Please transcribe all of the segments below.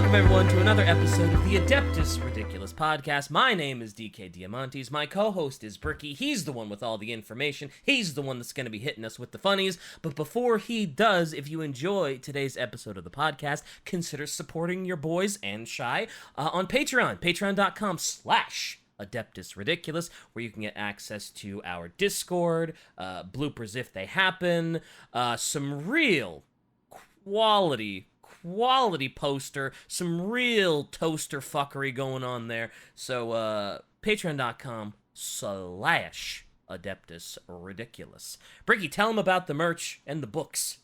Welcome, everyone, to another episode of the Adeptus Ridiculous Podcast. My name is DK Diamantes. My co-host is Bricky. He's the one with all the information. He's the one that's going to be hitting us with the funnies. But before he does, if you enjoy today's episode of the podcast, consider supporting your boys and Shy on Patreon. Patreon.com/Adeptus Ridiculous, where you can get access to our Discord, bloopers if they happen, some real quality poster, some real toaster fuckery going on there. So patreon.com/Adeptus Ridiculous. Bricky, tell them about the merch and the books.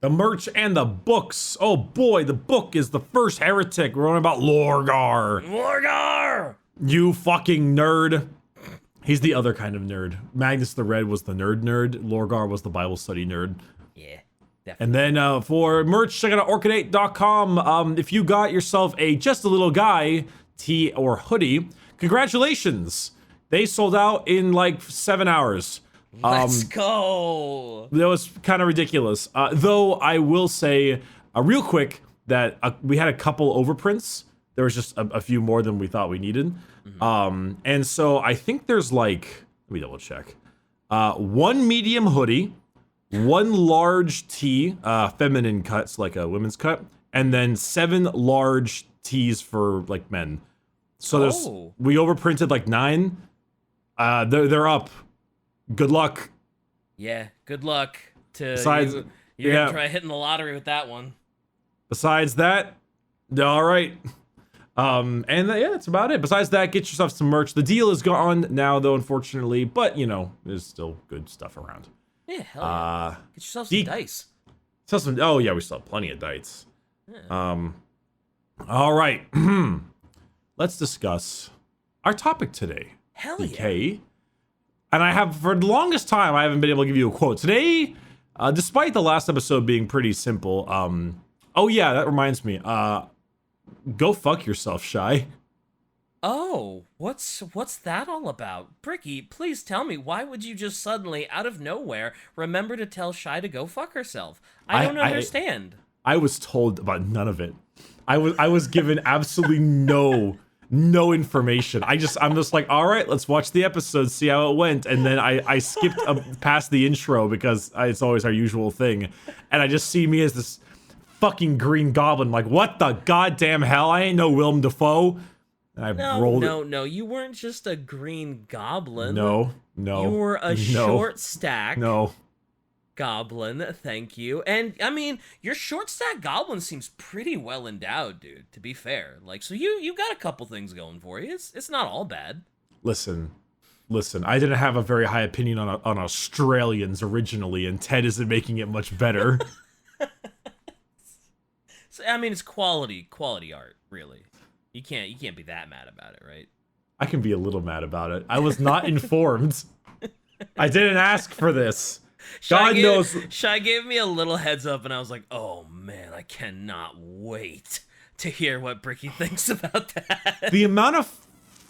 The merch and the books. Oh boy, the book is The First Heretic. We're on about Lorgar. Lorgar! You fucking nerd. He's the other kind of nerd. Magnus the Red was the nerd. Lorgar was the Bible study nerd. Yeah. Definitely. And then for merch, check out orchid8.com. If you got yourself a Just a Little Guy tee or hoodie, congratulations. They sold out in like 7 hours. Let's go. That was kind of ridiculous. Though I will say real quick that we had a couple overprints. There was just a few more than we thought we needed. Mm-hmm. And so I think there's like, let me double check. One medium hoodie, one large tee, feminine cuts, like a women's cut, and then 7 large tees for like men. So we overprinted like 9. They're up. Good luck. Yeah, good luck to Besides, you. You're gonna try hitting the lottery with that one. Besides that, all right. And yeah, that's about it. Besides that, get yourself some merch. The deal is gone now, though, unfortunately. But you know, there's still good stuff around. Yeah, hell yeah. Get yourself some dice. Oh yeah, we still have plenty of dice. Yeah. All right. Let's discuss our topic today. Hell yeah. And I have, for the longest time, I haven't been able to give you a quote. Today, despite the last episode being pretty simple, oh yeah, that reminds me, go fuck yourself, Shy. Oh, what's that all about? Bricky, please tell me, why would you just suddenly, out of nowhere, remember to tell Shy to go fuck herself? I don't understand. I was told about none of it. I was given absolutely no information. I'm just like, all right, let's watch the episode, see how it went. And then I skipped past the intro because it's always our usual thing. And I just see me as this fucking green goblin. Like, what the goddamn hell? I ain't no Willem Dafoe. And No, you weren't just a green goblin. No. You were a short stack. No. Goblin, thank you. And I mean, your short stack goblin seems pretty well endowed, dude, to be fair. Like, so you got a couple things going for you. It's not all bad. Listen, I didn't have a very high opinion on Australians originally, and Ted isn't making it much better. So, I mean, it's quality art, really. You can't be that mad about it, right? I can be a little mad about it. I was not informed. I didn't ask for this. God knows. Shy gave me a little heads up, and I was like, oh man, I cannot wait to hear what Bricky thinks about that. The amount of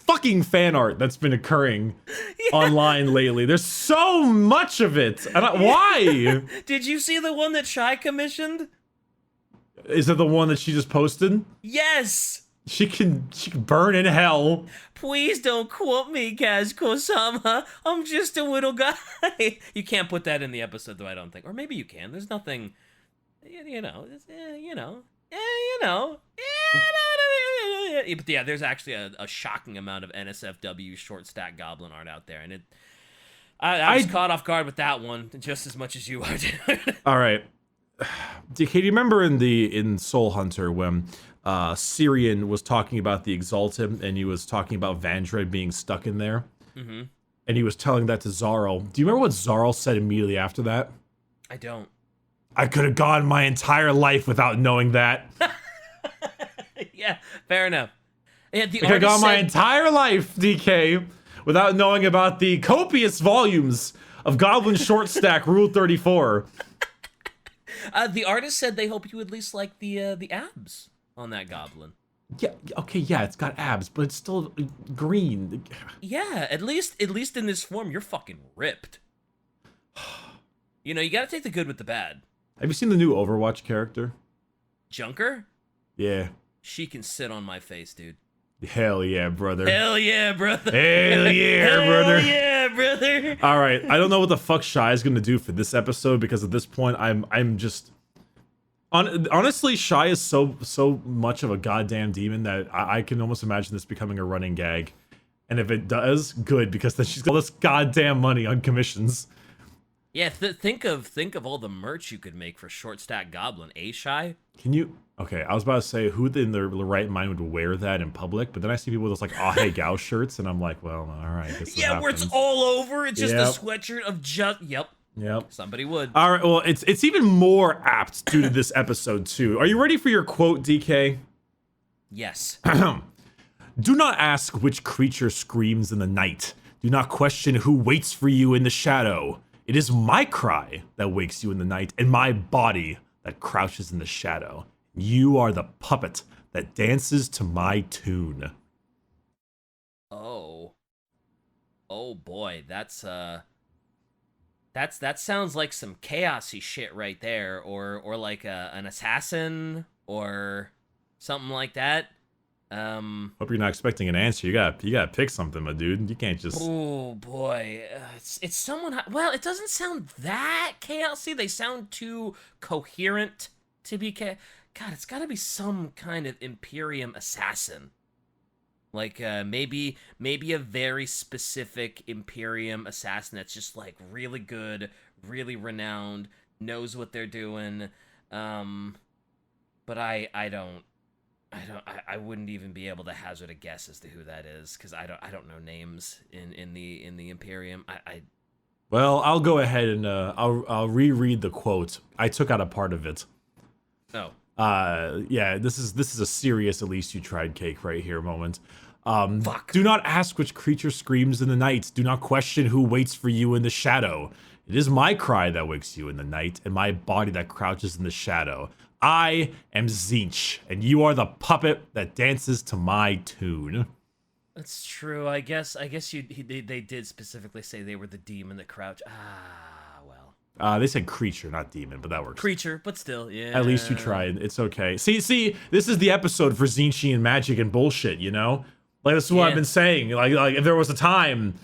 fucking fan art that's been occurring online lately. There's so much of it. Why? Did you see the one that Shy commissioned? Is it the one that she just posted? Yes! She can burn in hell. Please don't quote me, Kaz-ko-sama. I'm just a little guy. You can't put that in the episode, though, I don't think. Or maybe you can. There's nothing, But yeah, there's actually a shocking amount of NSFW short stack goblin art out there, and I was caught off guard with that one just as much as you are, dude. All right. DK, do you remember in Soul Hunter when Syrian was talking about the Exalted, and he was talking about Vandred being stuck in there? Mm-hmm. And he was telling that to Zarl. Do you remember what Zarl said immediately after that? I don't. I could have gone my entire life without knowing that. Yeah, fair enough. Yeah, I could have gone my entire life, DK, without knowing about the copious volumes of Goblin Short Stack Rule 34. The artist said they hope you at least like the abs on that goblin. Yeah, okay, yeah, it's got abs, but it's still green. Yeah, at least in this form, you're fucking ripped. You know, you gotta take the good with the bad. Have you seen the new Overwatch character? Junker? Yeah. She can sit on my face, dude. Hell yeah, brother. Hell yeah, brother. Hell yeah, brother. Hell yeah, brother. All right, I don't know what the fuck Shy is gonna do for this episode because at this point I'm just honestly Shy is so much of a goddamn demon that I can almost imagine this becoming a running gag, and if it does, good, because then she's got all this goddamn money on commissions. Yeah, think of all the merch you could make for Short Stack Goblin, Shy? Can you? Okay, I was about to say who in their right mind would wear that in public, but then I see people with those like Ah Hey Gao shirts, and I'm like, well, all right. Yeah, where it's all over. It's just a sweatshirt of just. Yep. Somebody would. All right. Well, it's even more apt due to this episode too. Are you ready for your quote, DK? Yes. Do not ask which creature screams in the night. Do not question who waits for you in the shadow. It is my cry that wakes you in the night, and my body that crouches in the shadow. You are the puppet that dances to my tune. Oh boy, that sounds like some chaosy shit right there, or like an assassin or something like that. Hope you're not expecting an answer. You gotta pick something, my dude. You can't just. Oh boy, it's someone. Well, it doesn't sound that chaosy. They sound too coherent to be God, it's got to be some kind of Imperium assassin. Like maybe a very specific Imperium assassin that's just like really good, really renowned, knows what they're doing. But I wouldn't even be able to hazard a guess as to who that is, because I don't know names in the Imperium. Well, I'll go ahead and I'll reread the quote. I took out a part of it. Oh. Yeah, this is a serious at least you tried cake right here moment. Fuck. Do not ask which creature screams in the night. Do not question who waits for you in the shadow. It is my cry that wakes you in the night, and my body that crouches in the shadow. I am Tzeentch, and you are the puppet that dances to my tune. That's true. I guess they did specifically say they were the demon that crouched. They said creature, not demon, but that works. Creature, but still, yeah. At least you tried. It's okay. See, this is the episode for Tzeentchian magic and bullshit, you know? Like, this is what I've been saying. Like if there was a time,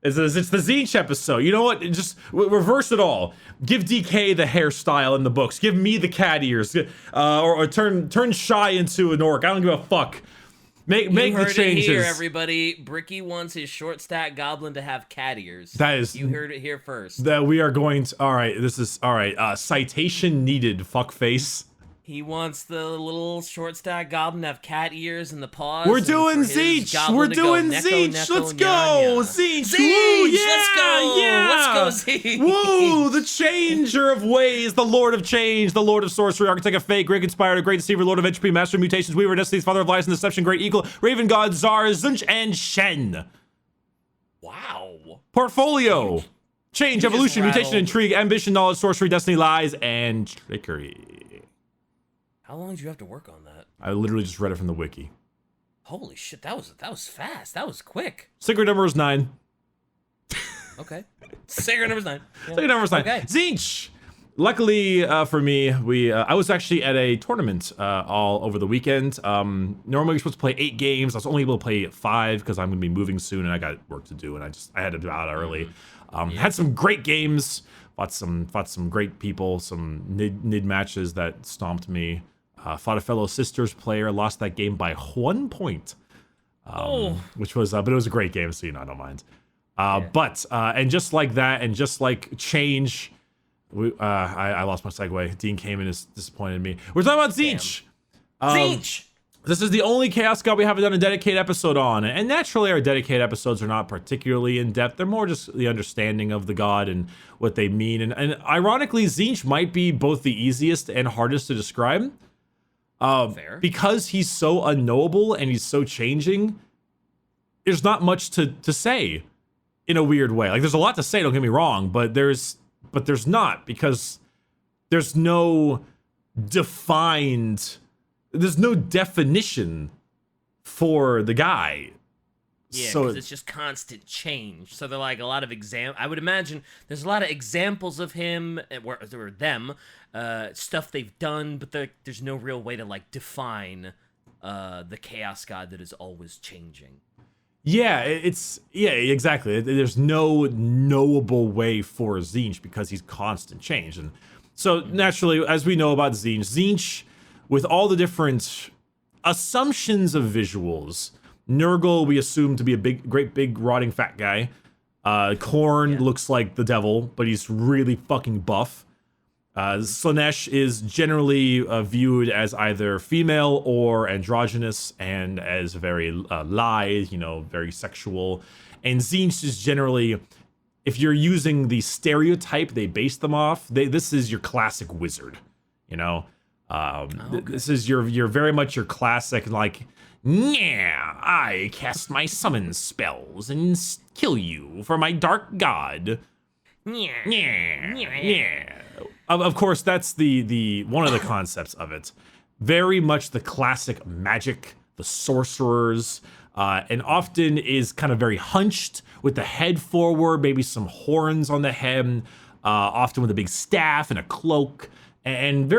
it's the Tzeentch episode. You know what? Just reverse it all. Give DK the hairstyle in the books. Give me the cat ears. Or turn Shy into an orc. I don't give a fuck. Make the changes. It here, everybody. Bricky wants his short stack goblin to have cat ears. That is. You heard it here first. That we are going to. All right. This is all right. Citation needed. Fuckface. He wants the little short stack goblin to have cat ears and the paws. We're doing Tzeentch. We're doing Tzeentch. Let's go. Tzeentch. Woo, yeah, let's go. Yeah. Let's go, Tzeentch. Woo, the changer of ways, the lord of change, the lord of sorcery, architect of fate, great conspirator, great deceiver, lord of entropy, master of mutations, weaver of destinies, father of lies and deception, great eagle, raven god, czar, Tzeentch, and Shen. Wow. Portfolio. Change, evolution, mutation, intrigue, ambition, knowledge, sorcery, destiny, lies, and trickery. How long did you have to work on that? I literally just read it from the wiki. Holy shit, that was fast. That was quick. Secret number is 9. Okay. Secret number is 9. Yeah. Secret number is 9. Okay. Tzeentch. Luckily for me, I was actually at a tournament all over the weekend. Normally you're supposed to play 8 games. I was only able to play 5 because I'm going to be moving soon and I got work to do, and I had to be out early. Had some great games. Fought some great people. Some nid matches that stomped me. Fought a fellow Sisters player, lost that game by 1 point, which was, but it was a great game, so I don't mind. But and just like that, and just like change, I lost my segue. Dean came in and disappointed me. We're talking about Tzeentch. Tzeentch. This is the only Chaos God we haven't done a dedicated episode on, and naturally our dedicated episodes are not particularly in depth. They're more just the understanding of the god and what they mean. And ironically, Tzeentch might be both the easiest and hardest to describe. Fair. Because he's so unknowable and he's so changing, there's not much to say in a weird way. Like, there's a lot to say, don't get me wrong, but there's not, because there's no definition for the guy. Yeah, because it's just constant change. So they're like a lot of I would imagine there's a lot of examples of him, or them, stuff they've done, but there's no real way to like define the chaos god that is always changing. Yeah, exactly. There's no knowable way for Tzeentch because he's constant change. And so naturally, as we know about Tzeentch, with all the different assumptions of visuals, Nurgle we assume to be a great big rotting fat guy. Khorne looks like the devil, but he's really fucking buff. Slaanesh is generally viewed as either female or androgynous and as very lithe, very sexual. And Tzeentch is generally, if you're using the stereotype they base them off, this is your classic wizard, This is you're very much your classic, like, yeah, I cast my summon spells and kill you for my dark god. Yeah. Of course, that's the one of the concepts of it. Very much the classic magic, the sorcerers, and often is kind of very hunched with the head forward, maybe some horns on the head, often with a big staff and a cloak, and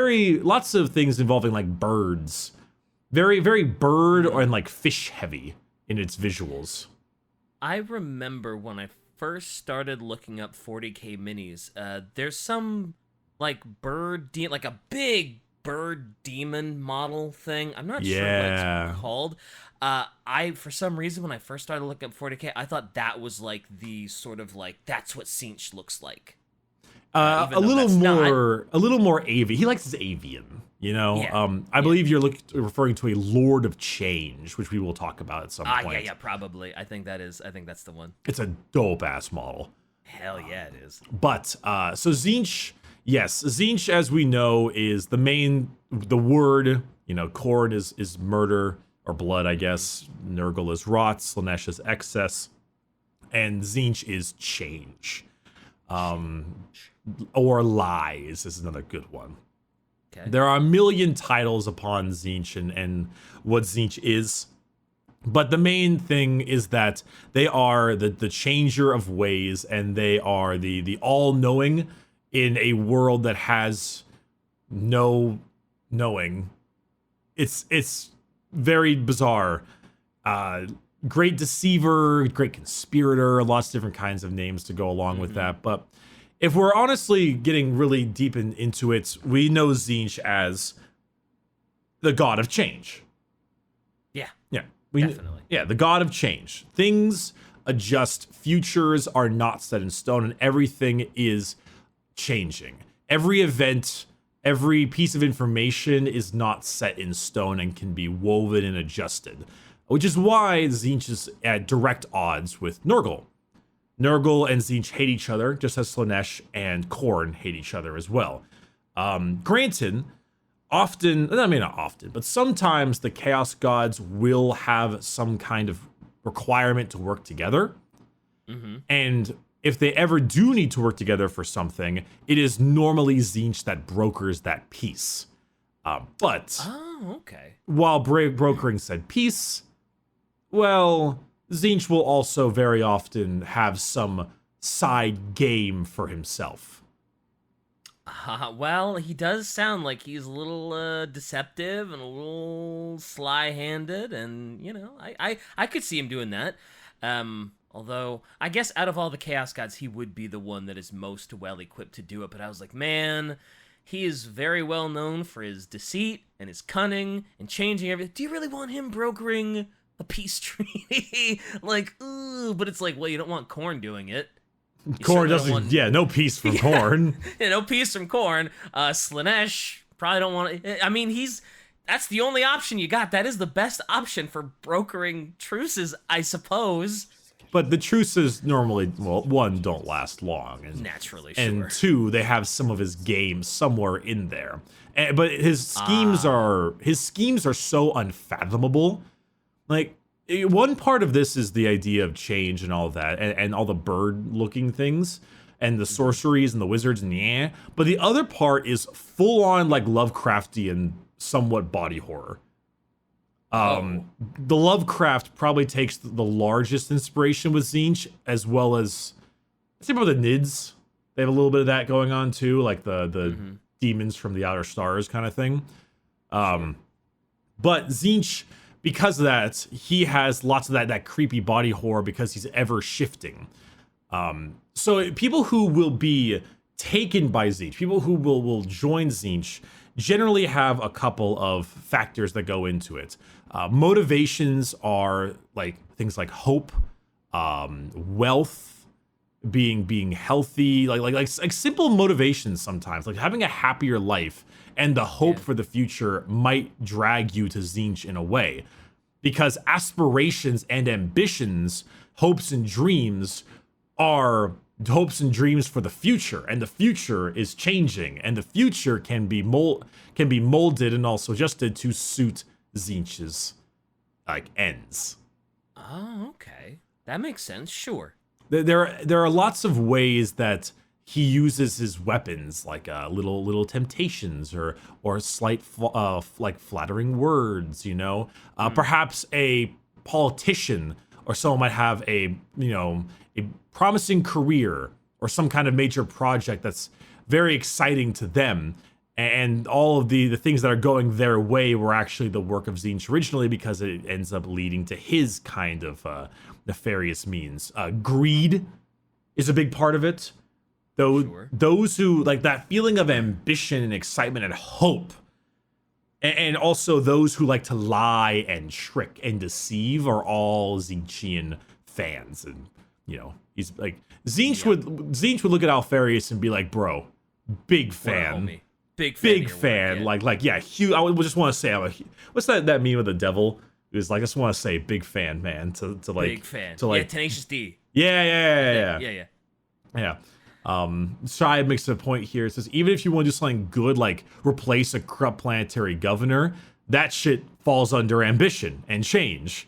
lots of things involving like birds. Very, very bird and like fish heavy in its visuals. I remember when I first started looking up 40k minis, there's some like like a big bird demon model thing. I'm not sure what it's called. For some reason, when I first started looking up 40k, I thought that was like the sort of like, that's what Tzeentch looks like. A little more avian. He likes his avian, I believe you're referring to a Lord of Change, which we will talk about at some point. Yeah, probably. I think that's the one. It's a dope ass model. Hell yeah, it is. But so Tzeentch, yes, Tzeentch, as we know, is the word. Khorne is murder or blood, I guess. Nurgle is rot. Slaanesh is excess, and Tzeentch is change. Or lies is another good one. Okay. There are a million titles upon Tzeentch and what Tzeentch is, but the main thing is that they are the changer of ways, and they are the all-knowing in a world that has no knowing. It's very bizarre. Great deceiver, great conspirator, lots of different kinds of names to go along with that. But if we're honestly getting really deep into it, we know Tzeentch as the god of change. Yeah. Definitely. Yeah, the god of change. Things adjust, futures are not set in stone, and everything is changing. Every event, every piece of information is not set in stone and can be woven and adjusted. Which is why Tzeentch is at direct odds with Nurgle. Nurgle and Tzeentch hate each other, just as Slaanesh and Khorne hate each other as well. Granted, not often, but sometimes the Chaos Gods will have some kind of requirement to work together. And if they ever do need to work together for something, it is normally Tzeentch that brokers that peace. While brokering said peace, well, Tzeentch will also very often have some side game for himself. Well, he does sound like he's a little deceptive and a little sly-handed, and, I could see him doing that. Although, I guess out of all the Chaos Gods, he would be the one that is most well-equipped to do it, but I was like, man, he is very well known for his deceit and his cunning and changing everything. Do you really want him brokering a peace treaty? But it's like, well, you don't want Khorne doing it. Khorne doesn't, no peace from Khorne. No peace from Khorne. Slaanesh probably don't want to, that's the only option you got. That is the best option for brokering truces, I suppose. But the truces normally, well, one, don't last long. And, naturally, sure. And two, they have some of his game somewhere in there. But his schemes are so unfathomable. Like, one part of this is the idea of change and all of that, and all the bird-looking things, and the sorceries and the wizards and but the other part is full-on, like, Lovecraftian, somewhat body horror. The Lovecraft probably takes the largest inspiration with Tzeentch, as well as, see about the Nids. They have a little bit of that going on, too, like the demons from the outer stars kind of thing. But Tzeentch, because of that, he has lots of that creepy body horror because he's ever shifting. So people who will be taken by Tzeentch, people who will join Tzeentch, generally have a couple of factors that go into it. Motivations are like things like hope, wealth, being healthy, like simple motivations sometimes, like having a happier life and the hope for the future might drag you to Tzeentch in a way. Because aspirations and ambitions, hopes and dreams are hopes and dreams for the future, and the future is changing, and the future can be molded and also adjusted to suit Tzeentch's like ends. Oh, okay, that makes sense. Sure. There are lots of ways that he uses his weapons, like little temptations or slight like flattering words. Perhaps a politician or someone might have a promising career or some kind of major project that's very exciting to them, and all of the things that are going their way were actually the work of Tzeentch originally, because it ends up leading to his kind of nefarious means. Greed is a big part of it. Those who like that feeling of ambition and excitement and hope, and also those who like to lie and trick and deceive, are all Tzeentchian fans. And he's like Tzeentch would look at Alfarius and be like, bro, big fan. Big fan. Work, like huge. I would just want to say, what's that meme of the devil? It was like, I just want to say big fan, man. To like big fan. To like Tenacious D. Yeah. Shai makes a point here. It says, even if you want to do something good, like replace a corrupt planetary governor, that shit falls under ambition and change.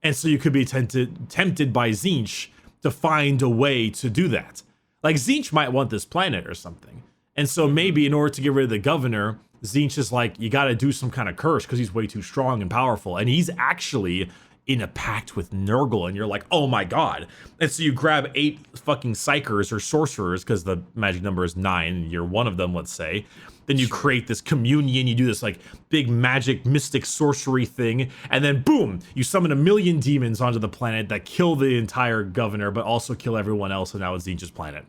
And so you could be tempted by Tzeentch to find a way to do that. Like Tzeentch might want this planet or something. And so maybe in order to get rid of the governor, Tzeentch is like, you got to do some kind of curse because he's way too strong and powerful. And he's actually in a pact with Nurgle, and you're like, oh my god. And so you grab 8 fucking psychers or sorcerers, because the magic number is 9, and you're one of them, let's say. Then you create this communion, you do this like big magic mystic sorcery thing, and then boom, you summon 1 million demons onto the planet that kill the entire governor, but also kill everyone else, and now it's Tzeentch's planet.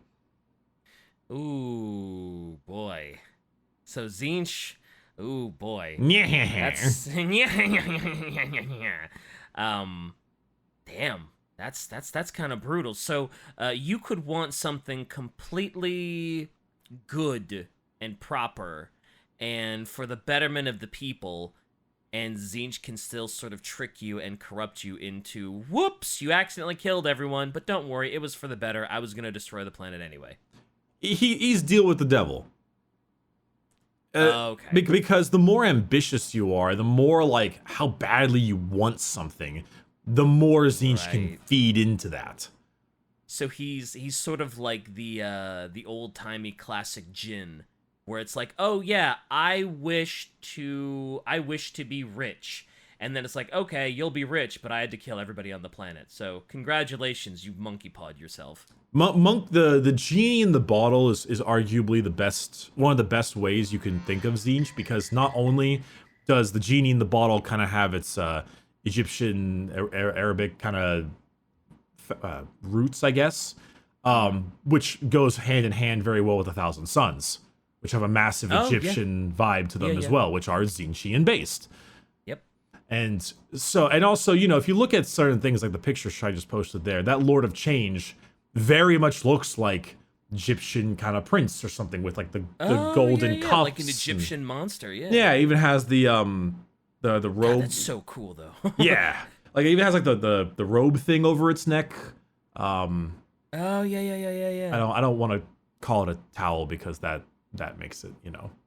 Ooh, boy. So Tzeentch, ooh boy. That's damn. That's kind of brutal. So, you could want something completely good and proper and for the betterment of the people, and Tzeentch can still sort of trick you and corrupt you into, whoops, you accidentally killed everyone, but don't worry, it was for the better. I was going to destroy the planet anyway. He's deal with the devil. Okay. Because the more ambitious you are, the more like how badly you want something, the more Tzeentch can feed into that. So he's sort of like the old-timey classic djinn, where it's like, oh yeah, I wish to be rich. And then it's like, okay, you'll be rich, but I had to kill everybody on the planet. So congratulations, you've monkey pawed yourself. The genie in the bottle is arguably one of the best ways you can think of Tzeentch, because not only does the genie in the bottle kind of have its Egyptian, Arabic kind of roots, I guess, which goes hand in hand very well with 1,000 Suns, which have a massive Egyptian vibe to them as well, which are Tzeentchian based. And also, if you look at certain things like the picture I just posted there, that Lord of Change very much looks like Egyptian kind of prince or something with like the golden cups, like an Egyptian monster. Yeah, it even has the robe. God, that's so cool though. Yeah, like it even has like the robe thing over its neck. Oh yeah. I don't want to call it a towel because that makes it,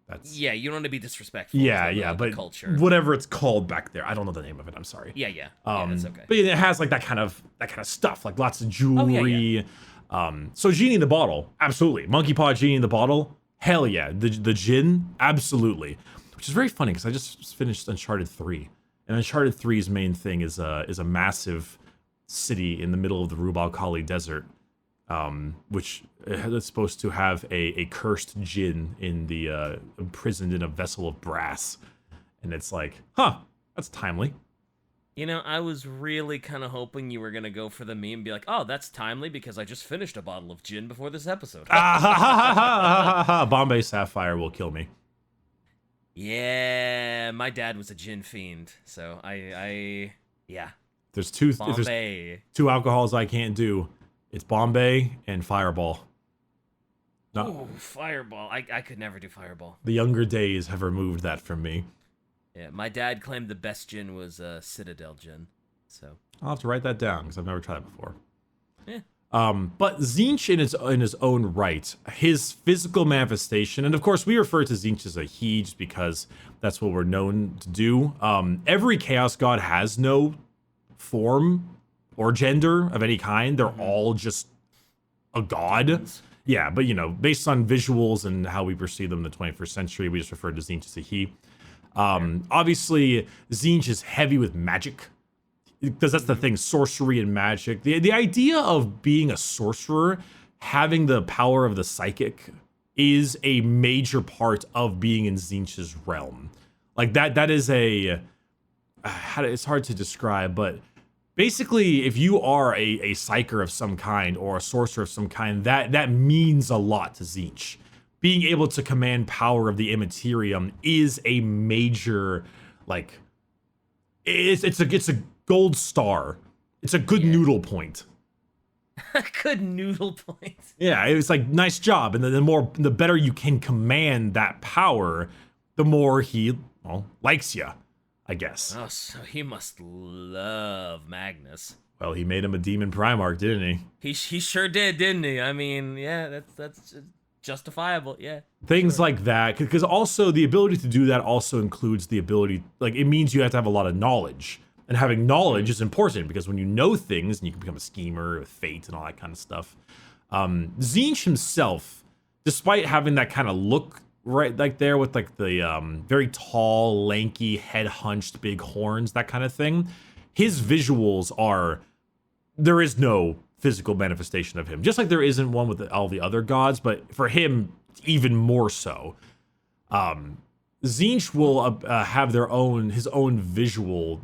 that's... Yeah, you don't want to be disrespectful. Yeah, but culture. Whatever it's called back there, I don't know the name of it. I'm sorry. Yeah, that's okay. But it has like that kind of stuff, like lots of jewelry. So Genie in the Bottle, absolutely. Monkey Paw Genie in the Bottle, hell yeah. The Djinn, absolutely. Which is very funny because I just finished Uncharted 3, and Uncharted 3's main thing is a massive city in the middle of the Rub al Khali Desert. Which is supposed to have a cursed djinn imprisoned in a vessel of brass, and it's like, That's timely. You know, I was really kind of hoping you were going to go for the meme and be like, oh, that's timely because I just finished a bottle of gin before this episode. Bombay Sapphire will kill me. Yeah, my dad was a gin fiend, so yeah. There's two Bombay. There's two alcohols I can't do. It's Bombay and Fireball. Oh, Fireball. I could never do Fireball. The younger days have removed that from me. Yeah, my dad claimed the best gin was Citadel gin, so I'll have to write that down because I've never tried it before. yeah. But Tzeentch in his own right, his physical manifestation, and of course we refer to Tzeentch as a he just because that's what we're known to do. Every Chaos God has no form or gender of any kind. They're all just a god. Yeah, but based on visuals and how we perceive them in the 21st century, we just refer to Tzeentch as a he. Obviously, Tzeentch is heavy with magic, because that's the thing, sorcery and magic. The idea of being a sorcerer, having the power of the psychic, is a major part of being in Tzeentch's realm. Like that is it's hard to describe, but basically, if you are a psyker of some kind or a sorcerer of some kind, that means a lot to Tzeentch. Being able to command power of the immaterium is a major, it's a gold star. It's a good noodle point. Good noodle point. Yeah, it was like, nice job. And then the better you can command that power, the more he likes you, I guess. Oh, so he must love Magnus. Well, he made him a demon Primarch, didn't he? He sure did, didn't he? I mean, yeah, that's justifiable, yeah. Things like that, because also the ability to do that also includes the ability, it means you have to have a lot of knowledge. And having knowledge is important because when you know things, and you can become a schemer with fate and all that kind of stuff. Tzeentch himself, despite having that kind of look right there with the very tall, lanky, head hunched, big horns, that kind of thing, his visuals there is no physical manifestation of him. Just like there isn't one with all the other gods, but for him, even more so. Tzeentch will have his own visual,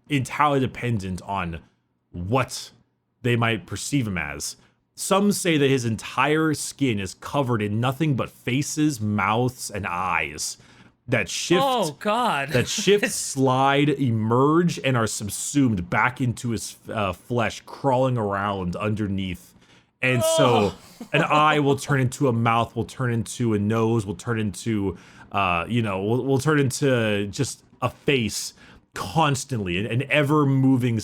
entirely dependent on what they might perceive him as. Some say that his entire skin is covered in nothing but faces, mouths, and eyes that shift. Oh God! That shift, slide, emerge, and are subsumed back into his flesh, crawling around underneath. And so, an eye will turn into a mouth, will turn into a nose, will turn into, will turn into just a face. Constantly, an ever-moving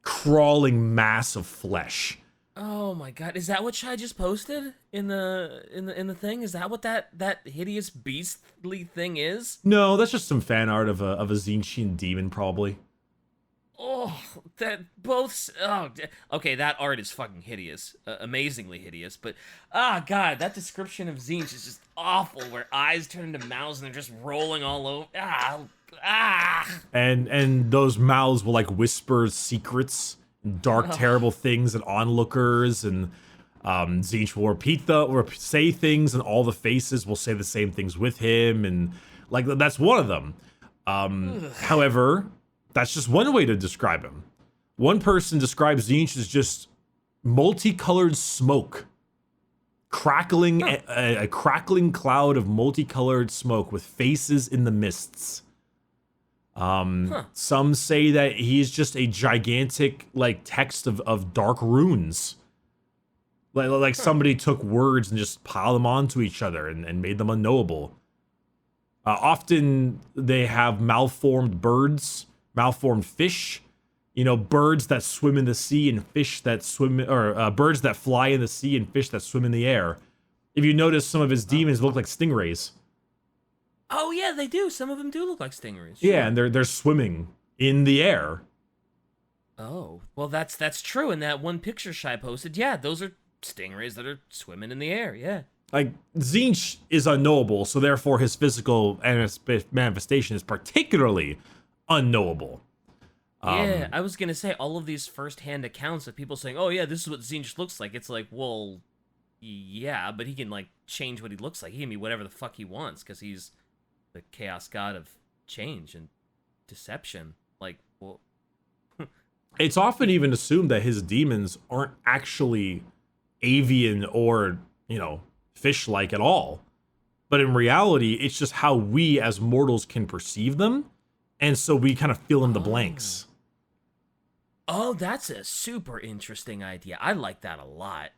crawling mass of flesh. Oh my God! Is that what Shai just posted in the thing? Is that what that hideous beastly thing is? No, that's just some fan art of a Tzeentchian demon, probably. Oh, okay, that art is fucking hideous, amazingly hideous. But God, that description of Tzeentch is just awful. Where eyes turn into mouths and they're just rolling all over. And those mouths will whisper secrets, dark, terrible things at onlookers, and Tzeentch will repeat or say things, and all the faces will say the same things with him, and that's one of them. However, that's just one way to describe him. One person describes Tzeentch as just multicolored smoke. Crackling, a crackling cloud of multicolored smoke with faces in the mists. Some say that he's just a gigantic text of dark runes. Somebody took words and just piled them onto each other and made them unknowable. Often they have malformed birds, malformed fish, birds that swim in the sea and fish that swim, or birds that fly in the sea and fish that swim in the air. If you notice, some of his demons look like stingrays. Oh yeah, they do. Some of them do look like stingrays. Sure. Yeah, and they're swimming in the air. Oh, well, that's true. In that one picture Shai posted, yeah, those are stingrays that are swimming in the air. Yeah. Tzeentch is unknowable, so therefore his physical manifestation is particularly unknowable. Yeah, I was gonna say all of these first-hand accounts of people saying, "Oh yeah, this is what Tzeentch looks like." It's like, well, yeah, but he can change what he looks like. He can be whatever the fuck he wants because he's the chaos god of change and deception? Like, well, It's often even assumed that his demons aren't actually avian or, fish-like at all. But in reality, it's just how we as mortals can perceive them. And so we kind of fill in the blanks. Oh, that's a super interesting idea. I like that a lot.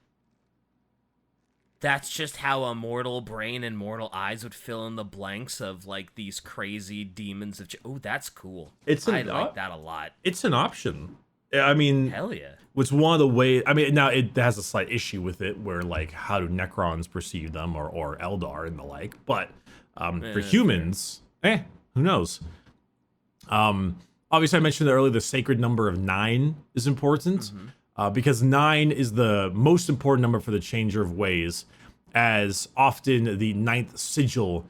That's just how a mortal brain and mortal eyes would fill in the blanks of, like, these crazy demons of... Oh, that's cool. I like that a lot. It's an option. I mean... Hell yeah. It's one of the ways... I mean, now it has a slight issue with it, where, like, how do Necrons perceive them, or Eldar and the like. But for humans, who knows? Obviously, I mentioned earlier the sacred number of 9 is important. Because 9 is the most important number for the Changer of Ways, as often the 9th sigil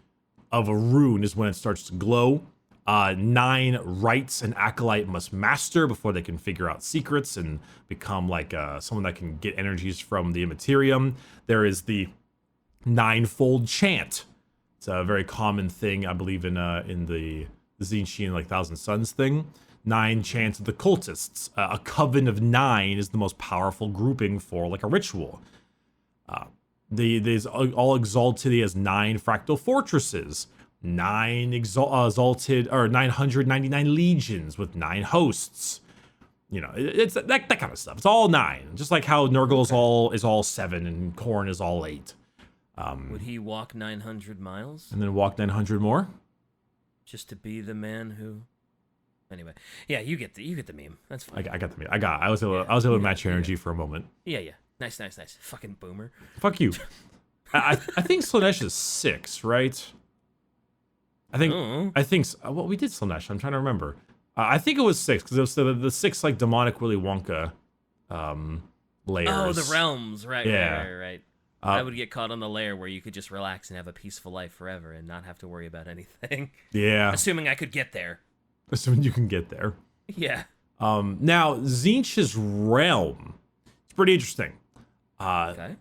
of a rune is when it starts to glow. 9 rites an acolyte must master before they can figure out secrets and become like someone that can get energies from the Immaterium. There is the 9-fold chant. It's a very common thing, I believe, in the Tzeentchian, like, Thousand Suns thing. 9 chants of the cultists. A coven of 9 is the most powerful grouping for, like, a ritual. There's all exalted as 9 fractal fortresses. 9 exalted, or 999 legions with 9 hosts. It's that kind of stuff. It's all 9. Just like how Nurgle is all 7 and Khorne is all 8. Would he walk 900 miles? And then walk 900 more? Just to be the man who... Anyway, yeah, you get the meme. That's fine. I got the meme. I was able to match your energy for a moment. Yeah. Nice. Fucking boomer. Fuck you. I think Slaanesh is 6, right? I think. Well, we did Slaanesh. I'm trying to remember. I think it was 6 because it was the 6 like demonic Willy Wonka layers. Oh, the realms, right? Yeah. Right. I would get caught on the layer where you could just relax and have a peaceful life forever and not have to worry about anything. Yeah. Assuming I could get there. Assuming you can get there. Yeah. Now, Tzeentch's realm. It's pretty interesting. Okay.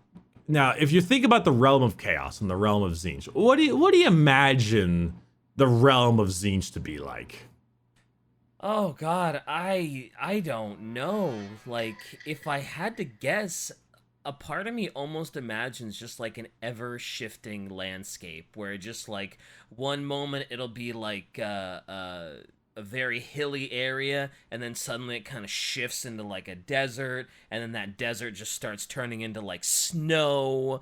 Now, if you think about the realm of chaos and the realm of Tzeentch, what do you imagine the realm of Tzeentch to be like? Oh God, I don't know. Like, if I had to guess, a part of me almost imagines just like an ever-shifting landscape where just like one moment it'll be like a very hilly area, and then suddenly it kind of shifts into like a desert, and then that desert just starts turning into like snow.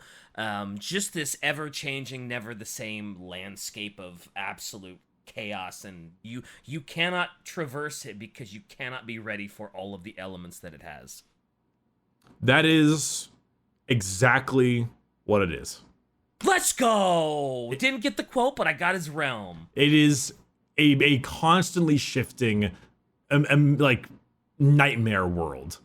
Just this ever-changing, never the same landscape of absolute chaos, and you cannot traverse it because you cannot be ready for all of the elements that it has. That is exactly what it is. Let's go! Didn't get the quote, but I got his realm. It is a constantly shifting like nightmare world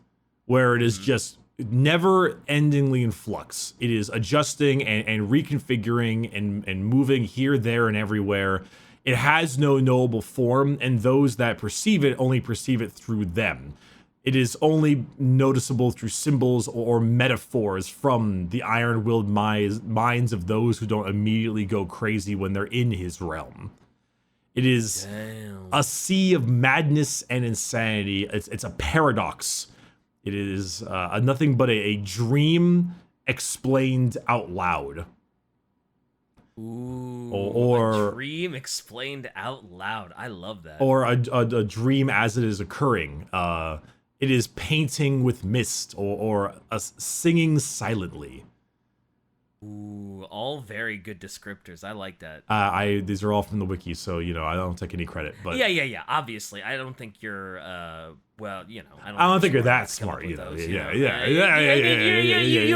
where it is just never endingly in flux. It is adjusting and reconfiguring and moving here, there, and everywhere. It has no knowable form, and those that perceive it only perceive it through them. It is only noticeable through symbols or metaphors from the iron-willed minds of those who don't immediately go crazy when they're in his realm. It is a sea of madness and insanity. It's a paradox. It is nothing but a dream explained out loud. Ooh, or a dream explained out loud. I love that. Or a dream as it is occurring. It is painting with mist or singing silently. Ooh, all very good descriptors. I like that. These are all from the wiki, so I don't take any credit. But yeah. Obviously, I don't think you're. Well, I don't think you're that smart. You know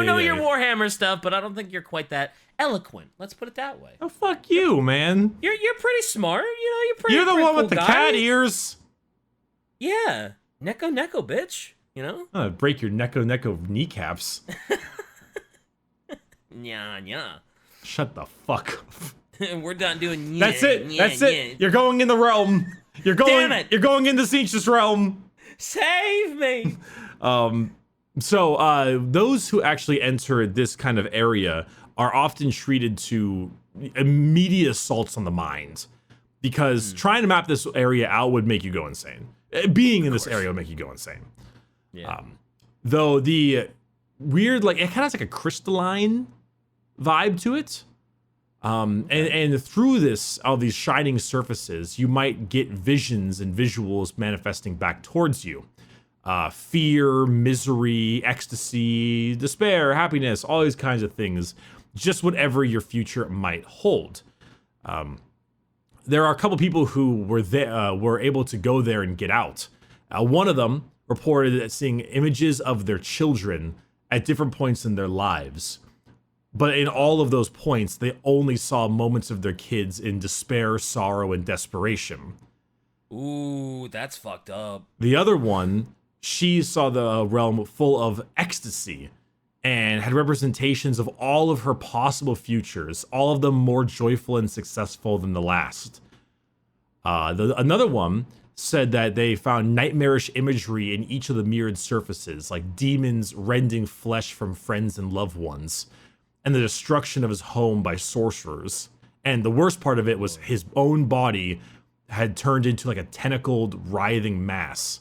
know your Warhammer stuff, but I don't think you're quite that eloquent. Let's put it that way. Oh, fuck you, man. You're pretty smart. You're the one with the cat ears. Yeah, Neko, bitch. Break your Neko kneecaps. Nya. Shut the fuck up. We're done doing. That's it. You're going in the realm. You're going. Damn it. You're going into Tzeentch's realm. Save me. So those who actually enter this kind of area are often treated to immediate assaults on the mind. because trying to map this area out would make you go insane. Being in this area would make you go insane. Yeah. Though the weird, like, it kind of has like a crystalline vibe to it. And through all these shining surfaces, you might get visions and visuals manifesting back towards you. Fear, misery, ecstasy, despair, happiness, all these kinds of things. Just whatever your future might hold. There are a couple people who were able to go there and get out. One of them reported seeing images of their children at different points in their lives. But in all of those points, they only saw moments of their kids in despair, sorrow, and desperation. Ooh, that's fucked up. The other one, she saw the realm full of ecstasy and had representations of all of her possible futures, all of them more joyful and successful than the last. Another one said that they found nightmarish imagery in each of the mirrored surfaces, like demons rending flesh from friends and loved ones, and the destruction of his home by sorcerers. And the worst part of it was his own body had turned into like a tentacled, writhing mass.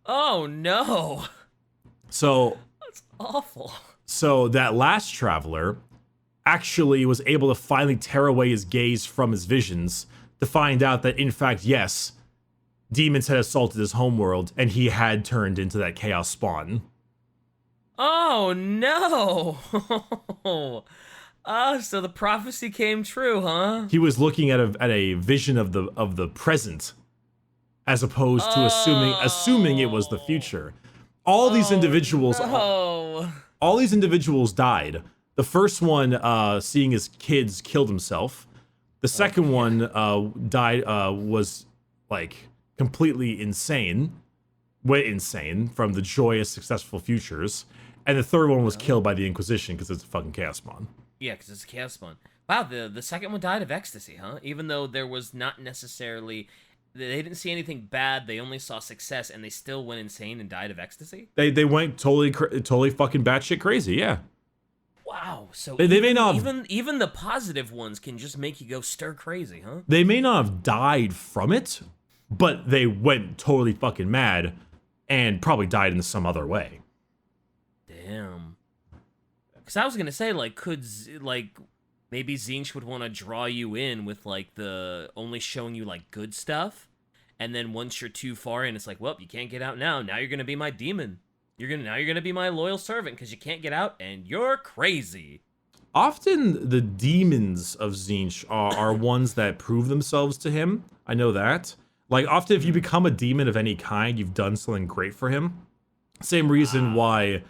Oh no. So That's awful. So that last traveler actually was able to finally tear away his gaze from his visions to find out that, in fact, yes, demons had assaulted his homeworld and he had turned into that chaos spawn. Oh no. Oh, so the prophecy came true, huh? He was looking at a vision of the present, as opposed to assuming it was the future. All these individuals, no. all these individuals died. The first one, seeing his kids, killed himself. The second one died, was like completely insane, went insane from the joyous, successful futures. And the third one was killed by the Inquisition because it's a fucking chaos spawn. Yeah, because it's a chaos spawn. Wow, the second one died of ecstasy, huh? Even though there was not necessarily... They didn't see anything bad, they only saw success, and they still went insane and died of ecstasy? They went totally fucking batshit crazy, yeah. Wow, so they may not even the positive ones can just make you go stir crazy, huh? They may not have died from it, but they went totally fucking mad and probably died in some other way. Damn. Because I was gonna say, like, maybe Tzeentch would want to draw you in with, like, the only showing you, like, good stuff, and then once you're too far in, it's like, well, you can't get out now. Now you're gonna be my demon. Now you're gonna be my loyal servant because you can't get out, and you're crazy. Often the demons of Tzeentch are ones that prove themselves to him. I know that. Like, often if you become a demon of any kind, you've done something great for him. Same reason why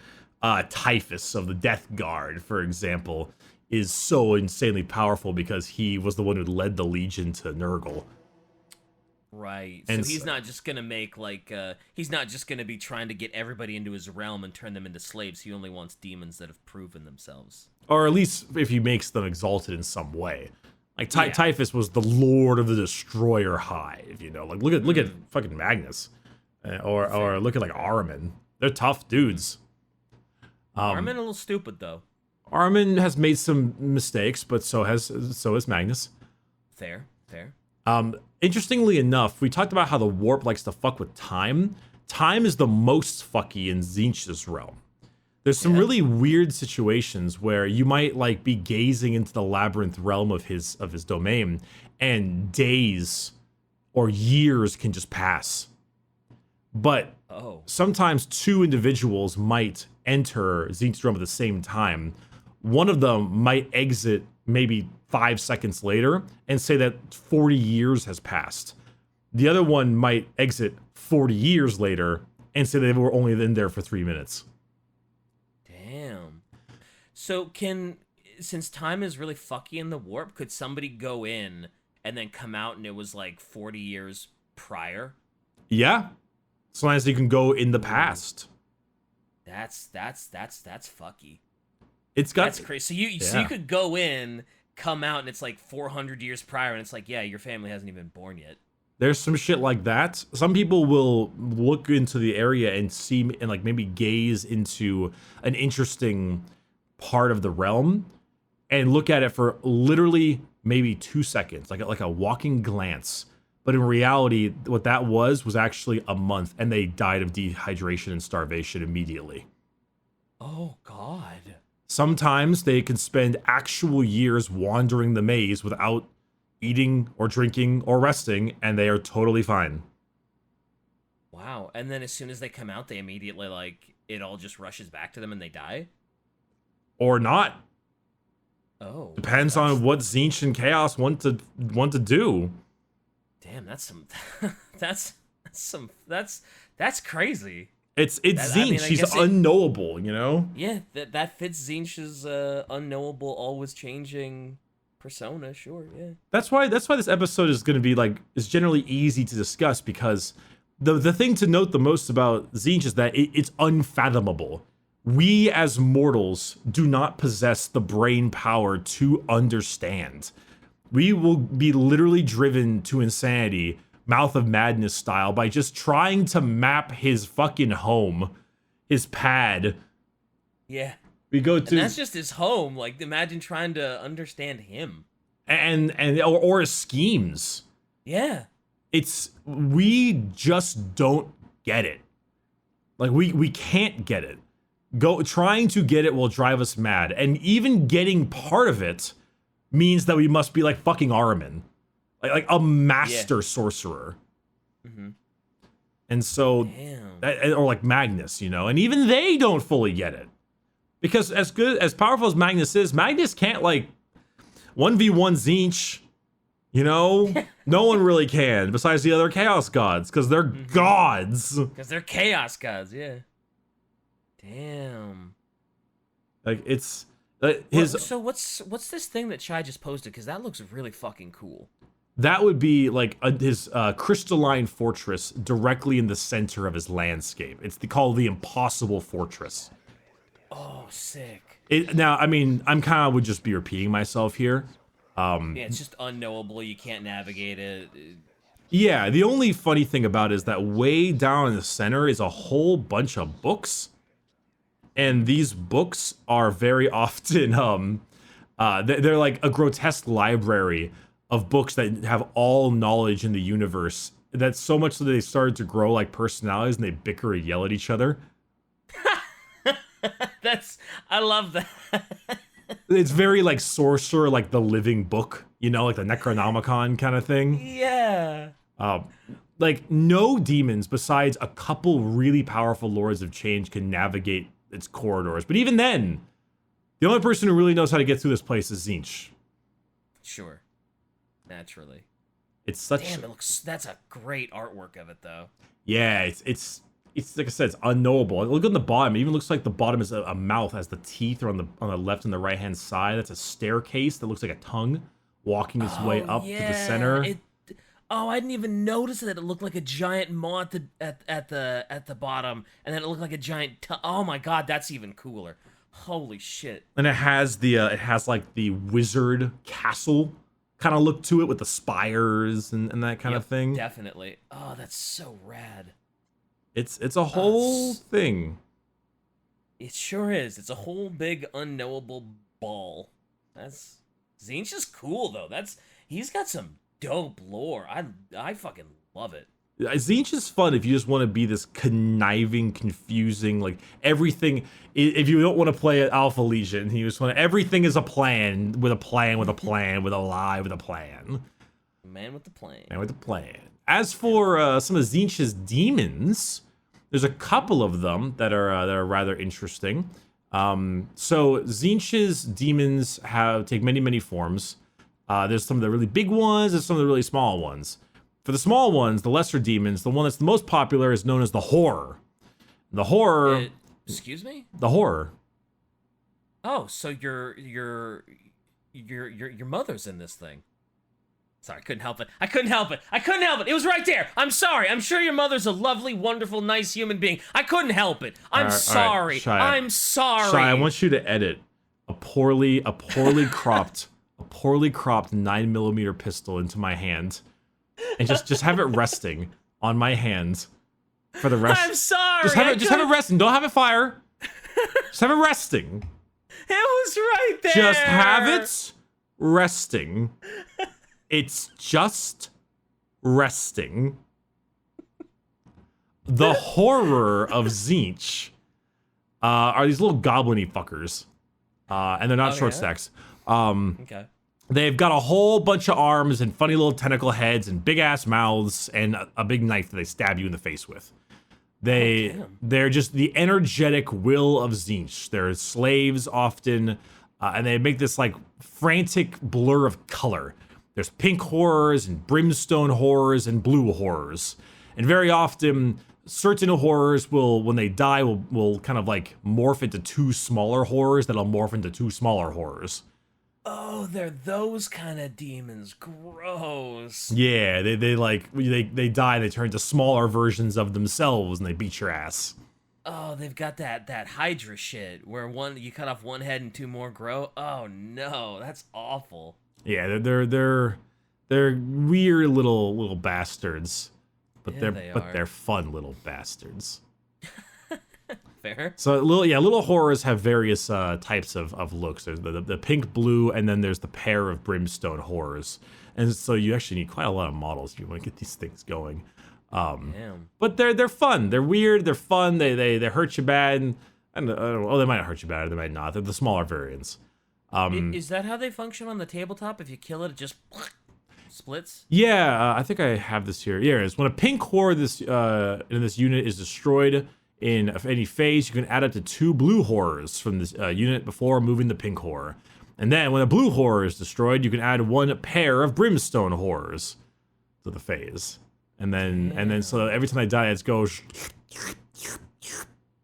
Typhus of the Death Guard, for example, is so insanely powerful, because he was the one who led the Legion to Nurgle. Right. And so he's not just gonna make, like, he's not just gonna be trying to get everybody into his realm and turn them into slaves. He only wants demons that have proven themselves. Or at least if he makes them exalted in some way. Like, Typhus was the Lord of the Destroyer Hive, you know? Like, look at fucking Magnus. Or look at, like, Ahriman. They're tough dudes. Ahriman a little stupid, though. Ahriman has made some mistakes, but so is Magnus. Fair. Interestingly enough, we talked about how the warp likes to fuck with time. Time is the most fucky in Tzeentch's realm. There's some really weird situations where you might, like, be gazing into the labyrinth realm of his domain, and days or years can just pass. But sometimes two individuals might enter Tzeentch's realm at the same time. One of them might exit maybe 5 seconds later and say that 40 years has passed. The other one might exit 40 years later and say they were only in there for 3 minutes. Damn. So since time is really fucky in the warp, could somebody go in and then come out and it was like 40 years prior? Yeah. As long as you can go in the past. That's fucky. That's crazy. So you could go in, come out, and it's like 400 years prior, and it's like, yeah, your family hasn't even been born yet. There's some shit like that. Some people will look into the area and see, and like maybe gaze into an interesting part of the realm and look at it for literally maybe 2 seconds, like a walking glance. But in reality, what that was actually a month, and they died of dehydration and starvation immediately. Oh, God. Sometimes they can spend actual years wandering the maze without eating or drinking or resting, and they are totally fine. Wow. And then as soon as they come out, they immediately, like, it all just rushes back to them and they die? Or not. Oh. Depends on what Tzeentch and Chaos want to do. Damn, that's some... that's crazy. It's Tzeentch. I mean, She's unknowable, you know? Yeah, that fits Tzeentch's unknowable, always changing persona, sure, yeah. That's why this episode is going to be is generally easy to discuss, because the thing to note the most about Tzeentch is that it's unfathomable. We as mortals do not possess the brain power to understand. We will be literally driven to insanity, Mouth of Madness style, by just trying to map his fucking home, his pad. Yeah. We go to... And that's just his home. Like, imagine trying to understand him. Or his schemes. Yeah. We just don't get it. Like, we can't get it. Trying to get it will drive us mad. And even getting part of it means that we must be like fucking Ahriman. Like a master sorcerer. Mm-hmm. And so, or like Magnus, you know, and even they don't fully get it. Because as powerful as Magnus is, Magnus can't 1v1 Tzeentch, you know? No one really can, besides the other Chaos gods, because they're gods. Because they're Chaos gods, yeah. Damn. Like, it's... So what's this thing that Chai just posted? Because that looks really fucking cool. That would be his crystalline fortress directly in the center of his landscape. It's called the Impossible Fortress. Oh, sick. Now, I mean, I'm kind of would just be repeating myself here. Yeah, it's just unknowable. You can't navigate it. Yeah, the only funny thing about it is that way down in the center is a whole bunch of books. And these books are very often, they're like a grotesque library of books that have all knowledge in the universe. That's so much that they started to grow like personalities and they bicker and yell at each other. I love that. It's very like Sorcerer, like the living book, you know, like the Necronomicon kind of thing. Yeah. Like no demons besides a couple really powerful Lords of Change can navigate its corridors. But even then, the only person who really knows how to get through this place is Tzeentch. Sure. Naturally. It's such... Damn, that's a great artwork of it, though. Yeah, it's like I said, it's unknowable. Look on the bottom. It even looks like the bottom is a mouth, as the teeth are on the left and the right hand side. That's a staircase that looks like a tongue walking its way up to the center. I didn't even notice that it looked like a giant maw at the bottom, and then it looked like a giant. Oh my god, that's even cooler! Holy shit! And it has like the wizard castle kind of look to it with the spires and that kind of thing. Definitely. Oh, that's so rad. It's a whole thing. It sure is. It's a whole big unknowable ball. Tzeentch is cool though. He's got some dope lore. I fucking love it. Tzeentch is fun if you just want to be this conniving, confusing, like everything. If you don't want to play Alpha Legion, you just want everything is a plan with a plan with a plan with a lie with a plan. Man with the plan. Man with the plan. As for some of Tzeentch's demons, there's a couple of them that are rather interesting. So Tzeentch's demons take many forms. There's some of the really big ones, there's some of the really small ones. For the small ones, the lesser demons, the one that's the most popular is known as the Horror. The Horror... excuse me? The Horror. Oh, so your mother's in this thing. Sorry, I couldn't help it. I couldn't help it. It was right there. I'm sorry. I'm sure your mother's a lovely, wondrul, nice human being. I couldn't help it. I'm sorry. I'm sorry. Shy, I want you to edit a poorly cropped 9mm pistol into my hand. And just have it resting on my hand for the rest. I'm sorry. Just have it resting. Don't have it fire. Just have it resting. It was right there. Just have it resting. It's just resting. The horror of Tzeentch are these little goblin-y fuckers. And they're not short stacks. Okay. They've got a whole bunch of arms and funny little tentacle heads and big-ass mouths and a big knife that they stab you in the face with. They're just the energetic will of Tzeentch. They're slaves often, and they make this like frantic blur of color. There's pink horrors and brimstone horrors and blue horrors. And very often, certain horrors will, when they die, will kind of like morph into two smaller horrors that'll morph into two smaller horrors. Oh, they're those kind of demons. Gross. Yeah, they die, they turn into smaller versions of themselves and they beat your ass. Oh, they've got that Hydra shit where you cut off one head and two more grow. Oh no, that's awful. Yeah, they're weird little bastards, but Yeah, they're fun little bastards. Fair. So little horrors have various types of looks. There's the pink, blue, and then there's the pair of brimstone horrors. And so you actually need quite a lot of models if you want to get these things going. Damn. But they're fun. They're weird. They're fun. They hurt you bad. And they might hurt you bad. Or they might not. They're the smaller variants. Is that how they function on the tabletop? If you kill it, it just splits? Yeah, I think I have this here. Yeah, it's when a pink horde in this unit is destroyed in any phase, you can add up to 2 blue horrors from this unit before moving the pink horror. And then when a blue horror is destroyed, you can add 1 pair of brimstone horrors to the phase. And then so every time they die, it goes,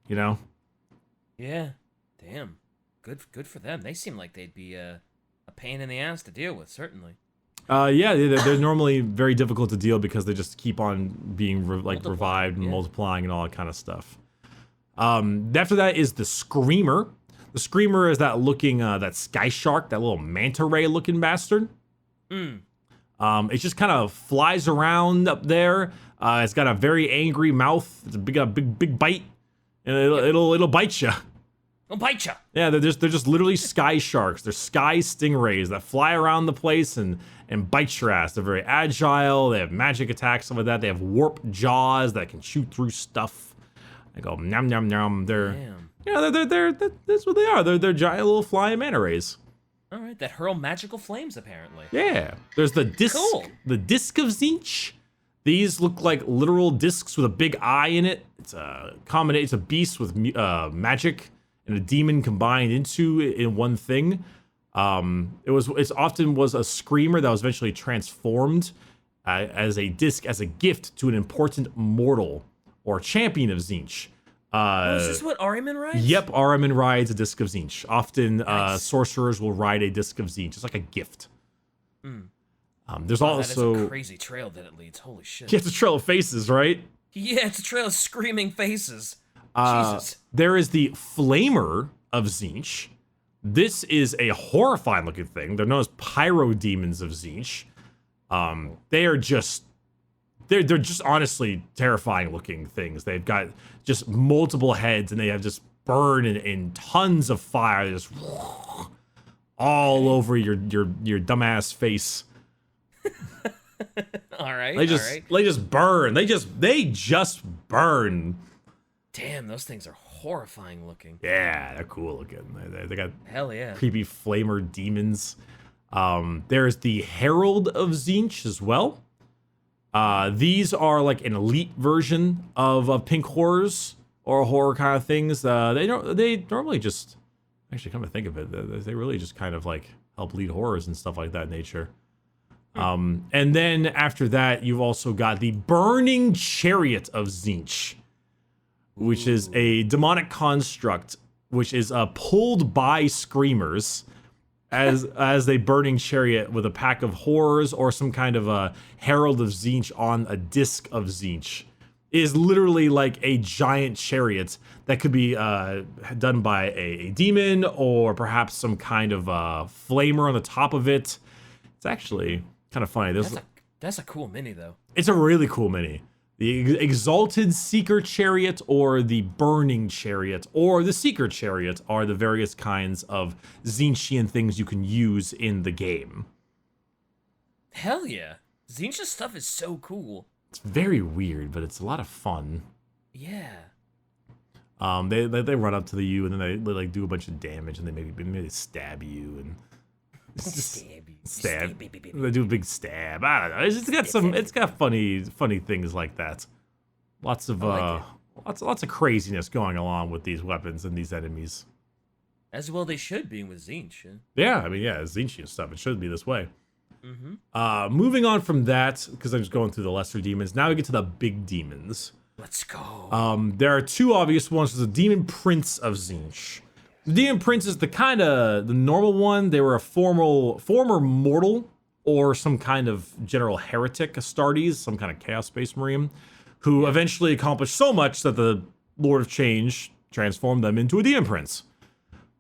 you know? Yeah. Damn. Good for them. They seem like they'd be a pain in the ass to deal with, certainly. Yeah, they're normally very difficult to deal because they just keep on being revived and multiplying and all that kind of stuff. After that is the Screamer. The Screamer is that looking, that sky shark, that little manta ray looking bastard. It just kind of flies around up there. It's got a very angry mouth. It's got a big bite, and it'll bite you. It'll bite you. Yeah, they're just literally sky sharks. They're sky stingrays that fly around the place and bite your ass. They're very agile. They have magic attacks, some of that. They have warp jaws that can shoot through stuff. They go nom nom nom. They're that's what they are. They're giant little flying manta rays. All right, that hurl magical flames apparently. Yeah, there's the disc. Cool. The disc of Tzeentch. These look like literal discs with a big eye in it. It's a beast with magic and a demon combined in one thing. It often was a screamer that was eventually transformed as a disc, as a gift to an important mortal or champion of Tzeentch. Is this what Ahriman rides? Yep, Ahriman rides a disc of Tzeentch. Often, Nice. Sorcerers will ride a disc of Tzeentch. It's like a gift. There's That also is a crazy trail that it leads. Holy shit. yeah, it's a trail of faces, right? Yeah, it's a trail of screaming faces. Jesus. There is the Flamer of Tzeentch. This is a horrifying looking thing. They're known as pyro demons of Tzeentch. They're just honestly terrifying looking things. They've got just multiple heads and they have just burn in tons of fire. They just all over your dumbass face. All right. They just burn. They just burn. Damn, those things are horrifying looking. Yeah, they're cool looking. They got Hell yeah. creepy flamer demons. There's the Herald of Tzeentch as well. These are like an elite version of pink horrors or horror kind of things. They normally just, actually come to think of it, they really just kind of like help lead horrors and stuff like that nature. And then after that, you've also got the Burning Chariot of Tzeentch, which is a demonic construct, which is pulled by screamers as a burning chariot with a pack of horrors or some kind of a herald of Tzeentch on a disc of Tzeentch. It is literally like a giant chariot that could be done by a demon or perhaps some kind of flamer on the top of it. It's actually kind of funny. That's a cool mini though. It's a really cool mini. The Exalted Seeker Chariot or the Burning Chariot or the Seeker Chariot are the various kinds of Tzeentchian things you can use in the game. Hell yeah. Tzeentch stuff is so cool. It's very weird, but it's a lot of fun. Yeah. They run up to you and then they like do a bunch of damage and they maybe stab you and stab. They do a big stab. I don't know. It's got funny things like that. Lots of lots of craziness going along with these weapons and these enemies. As well they should be with Tzeentch. Yeah, I mean, yeah, Tzeentchian stuff. It should be this way. Moving on from that, because I'm just going through the lesser demons. Now we get to the big demons. Let's go. There are two obvious ones. There's the Demon Prince of Tzeentch. The Demon Prince is the normal one. They were a former mortal or some kind of general heretic, Astartes, some kind of Chaos Space Marine, who eventually accomplished so much that the Lord of Change transformed them into a Demon Prince.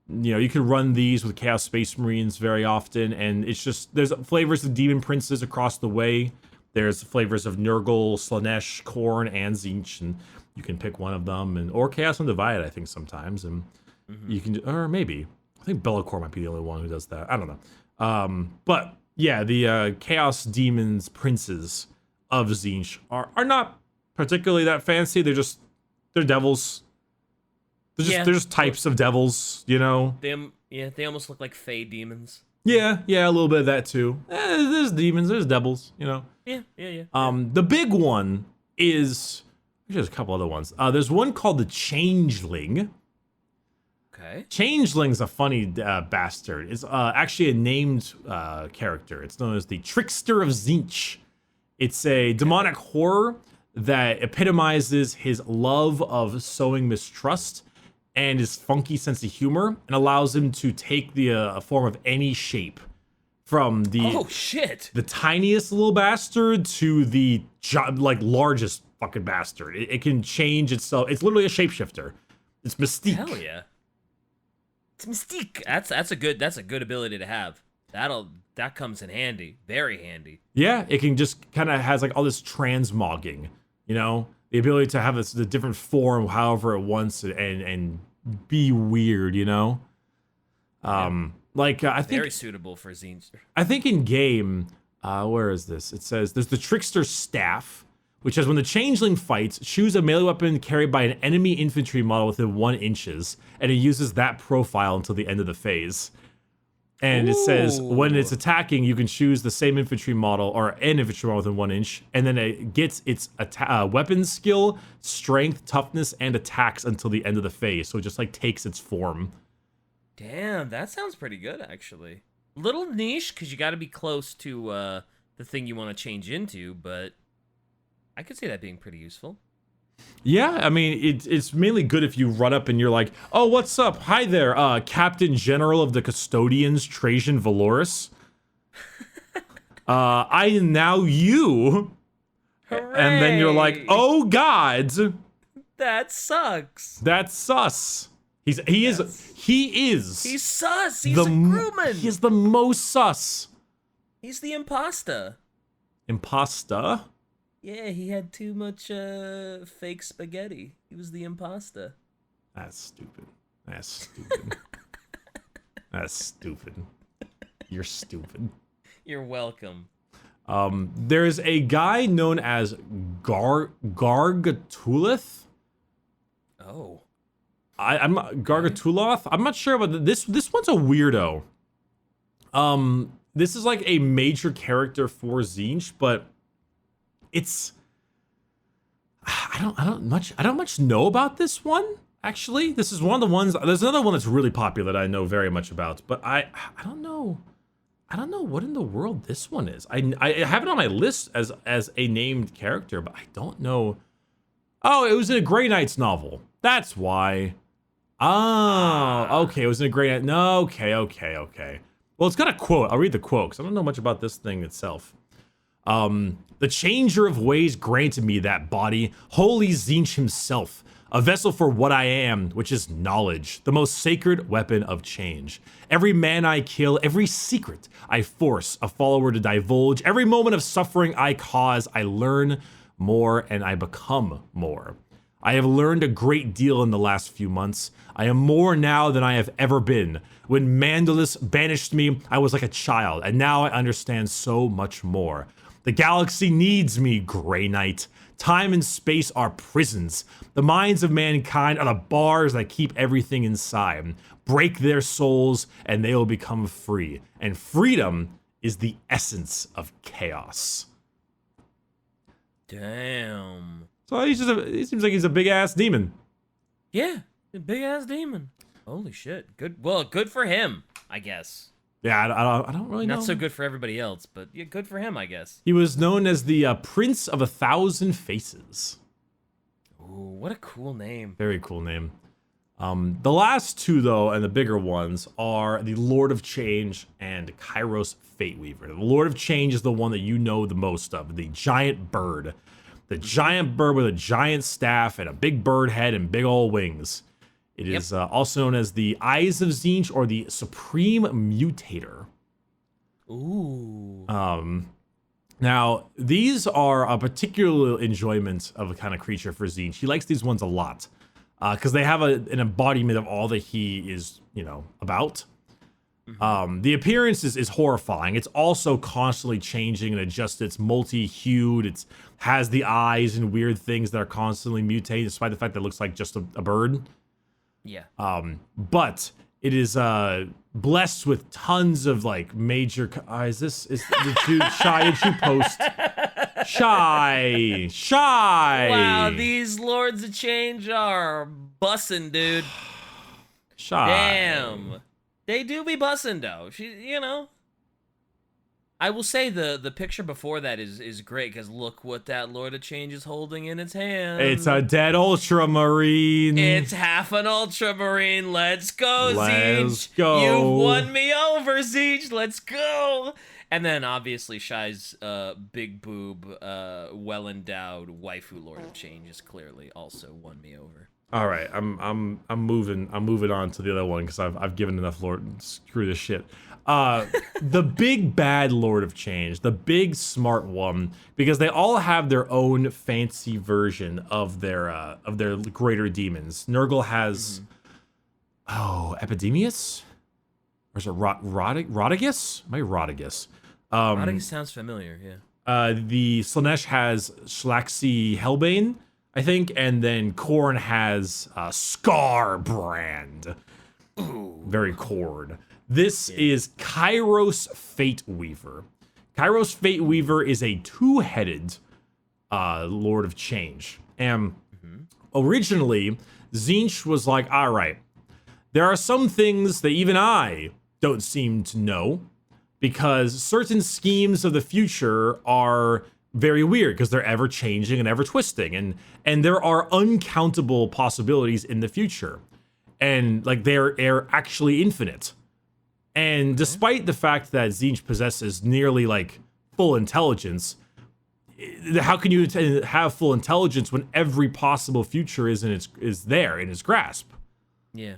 You know, you can run these with Chaos Space Marines very often, and it's just, there's flavors of Demon Princes across the way. There's flavors of Nurgle, Slanesh, Khorne, and Tzeentch, and you can pick one of them, or Chaos Undivided, I think, sometimes, and you can, or maybe, I think Be'lakor might be the only one who does that. I don't know. But yeah, the Chaos Demons Princes of Tzeentch are not particularly that fancy. They're devils. They're just types of devils, you know? They almost look like Fey demons. Yeah, a little bit of that too. There's demons, there's devils, you know? Yeah. The big one is, there's a couple other ones. There's one called the Changeling. Okay. Changeling's a funny bastard. It's actually a named character. It's known as the Trickster of Tzeentch. It's a demonic horror that epitomizes his love of sowing mistrust and his funky sense of humor, and allows him to take the form of any shape, from the tiniest little bastard to the largest fucking bastard. It can change itself. It's literally a shapeshifter. It's mystique. Hell yeah. It's mystique. That's a good ability to have. That comes in handy. Very handy. Yeah, it can just kind of has like all this transmogging, you know? The ability to have the different form however it wants and be weird, you know? I think very suitable for Tzeentch. I think in game, where is this? It says there's the Trickster Staff, which says when the Changeling fights, choose a melee weapon carried by an enemy infantry model within 1 inch, and it uses that profile until the end of the phase. And it says when it's attacking, you can choose the same infantry model or an infantry model within 1 inch, and then it gets its weapon skill, strength, toughness, and attacks until the end of the phase. So it just like takes its form. Damn, that sounds pretty good actually. Little niche because you got to be close to the thing you want to change into, but I could see that being pretty useful. Yeah, I mean, it's mainly good if you run up and you're like, oh, what's up? Hi there, Captain General of the Custodians, Trajan Valoris. I am now you. Hooray! And then you're like, oh, God. That sucks. That's sus. He is. He's sus. He's a crewman. He is the most sus. He's the imposter. Imposter? Yeah, he had too much fake spaghetti. He was the imposter. That's stupid. That's stupid. You're stupid. You're welcome. There's a guy known as Gargatulith. Oh. I'm Gargatuloth. I'm not sure about this. This one's a weirdo. This is like a major character for Tzeentch, but it's I don't much know about this one. Actually, this is one of the ones. There's another one that's really popular that I know very much about, but I don't know. I don't know what in the world this one is. I have it on my list as a named character, but I don't know. Oh, it was in a Grey Knights novel. That's why. Oh, okay. It was in a Grey Knight. No, okay. Well, it's got a quote. I'll read the quote because I don't know much about this thing itself. The changer of ways granted me that body, holy Tzeentch himself, a vessel for what I am, which is knowledge, the most sacred weapon of change. Every man I kill, every secret I force a follower to divulge, every moment of suffering I cause, I learn more, and I become more. I have learned a great deal in the last few months. I am more now than I have ever been. When Mandalus banished me, I was like a child, and now I understand so much more. The galaxy needs me, Grey Knight. Time and space are prisons. The minds of mankind are the bars that keep everything inside. Break their souls, and they will become free. And freedom is the essence of chaos. Damn. So he seems like he's a big ass demon. Yeah, a big ass demon. Holy shit. Good. Well, good for him, I guess. Yeah, I don't really know. Not so good for everybody else, but yeah, good for him, I guess. He was known as the Prince of 1,000 Faces. Ooh, what a cool name. Very cool name. The last two, though, and the bigger ones, are the Lord of Change and Kairos Fateweaver. The Lord of Change is the one that you know the most of, the giant bird. The giant bird with a giant staff and a big bird head and big old wings. It is also known as the Eyes of Tzeentch or the Supreme Mutator. Ooh. Now, these are a particular enjoyment of a kind of creature for Tzeentch. He likes these ones a lot because they have an embodiment of all that he is, about. The appearance is horrifying. It's also constantly changing and adjusted. It's multi-hued. It has the eyes and weird things that are constantly mutating, despite the fact that it looks like just a bird. Yeah. But it is blessed with tons of major. Is the dude Shy? Did you post? Shy. Wow, these Lords of Change are bussin', dude. Shy. Damn. They do be bussin' though. I will say the picture before that is great because look what that Lord of Change is holding in its hand. It's a dead Ultramarine. It's half an Ultramarine. Let's go, Tzeentch. Let's go. You've won me over, Tzeentch. Let's go. And then obviously Shy's big boob, well endowed waifu Lord of Change is clearly also won me over. All right, I'm moving on to the other one because I've given enough Lord. Screw this shit. The big bad Lord of Change, the big smart one, because they all have their own fancy version of their greater demons. Nurgle has Epidemius, or is it Rodigus? Maybe Rodigus. Rodigus sounds familiar. Yeah. The Slanesh has Schlaxi Hellbane, I think, and then Khorne has Scarbrand. Ooh. Very Cord. This is Kairos Fateweaver. Kairos Fateweaver is a two-headed Lord of Change. And originally, Tzeentch was like, all right, there are some things that even I don't seem to know because certain schemes of the future are very weird because they're ever changing and ever twisting. And there are uncountable possibilities in the future. And they're actually infinite. And despite the fact that Tzeentch possesses nearly full intelligence, how can you have full intelligence when every possible future is there in his grasp? Yeah.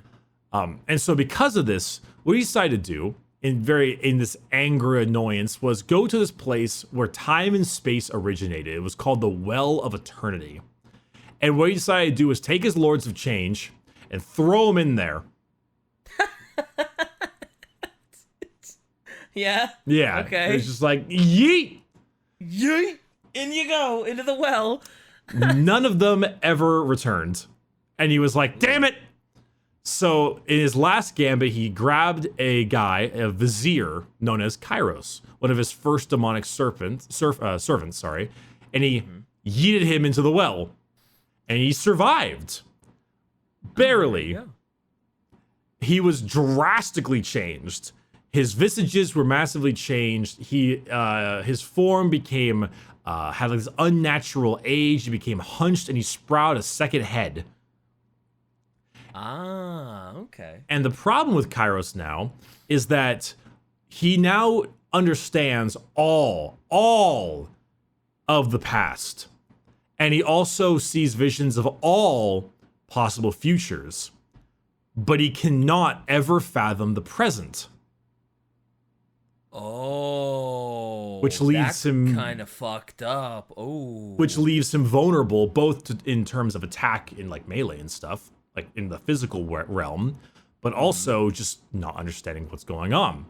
And so because of this, what he decided to do in this anger annoyance was go to this place where time and space originated. It was called the Well of Eternity. And what he decided to do was take his Lords of Change and throw them in there. Yeah? Yeah. Okay. It's just like, yeet! Yeet! In you go, into the well. None of them ever returned. And he was like, damn it! So in his last gambit, he grabbed a vizier known as Kairos, one of his first demonic servants, and he yeeted him into the well. And he survived. Barely. Oh, He was drastically changed. His visages were massively changed. His form became had this unnatural age. He became hunched, and he sprouted a second head. Ah, okay. And the problem with Kairos now is that he now understands all of the past, and he also sees visions of all possible futures, but he cannot ever fathom the present. Oh, which leaves that's him kind of fucked up. Oh, which leaves him vulnerable both in terms of attack in like melee and stuff, like in the physical realm, but also just not understanding what's going on.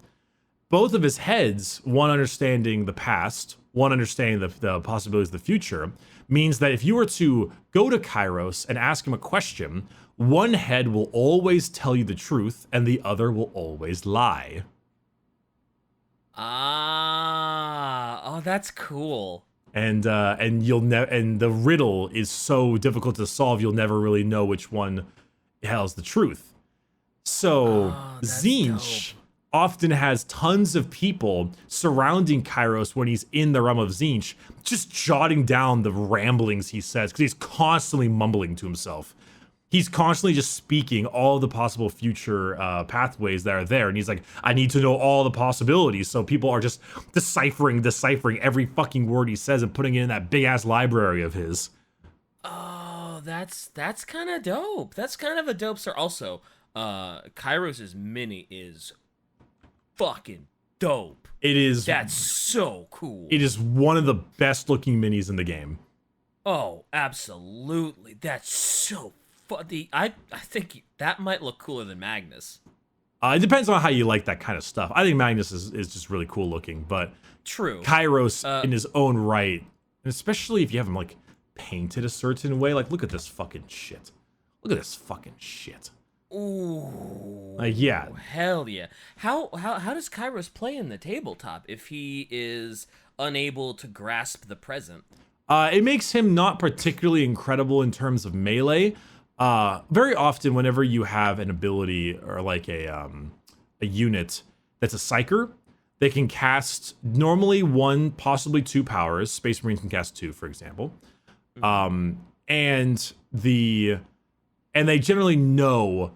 Both of his heads, one understanding the past, one understanding the possibilities of the future, means that if you were to go to Kairos and ask him a question, one head will always tell you the truth and the other will always lie. oh, that's cool. And you'll and the riddle is so difficult to solve, you'll never really know which one tells the truth. So That's Tzeentch dope. often has tons of people surrounding Kairos when he's in the realm of Tzeentch, just jotting down the ramblings he says, because he's constantly mumbling to himself. He's constantly just speaking all the possible future pathways that are there. And he's like, I need to know all the possibilities. So people are just deciphering every fucking word he says and putting it in that big ass library of his. Oh, that's kind of dope. That's kind of a dope story. Also, Kairos' mini is fucking dope. It is. That's so cool. It is one of the best looking minis in the game. Oh, absolutely. That's so funny. I think that might look cooler than Magnus. It depends on how you like that kind of stuff. I think Magnus is just really cool looking, but True. Kairos in his own right, and especially if you have him like painted a certain way, like look at this fucking shit. Look at this fucking shit. Ooh. Yeah. Hell yeah. How does Kairos play in the tabletop if he is unable to grasp the present? It makes him not particularly incredible in terms of melee. Very often, whenever you have an ability or like a unit that's a psyker, they can cast normally one, possibly two powers. Space Marines can cast two, for example. And they generally know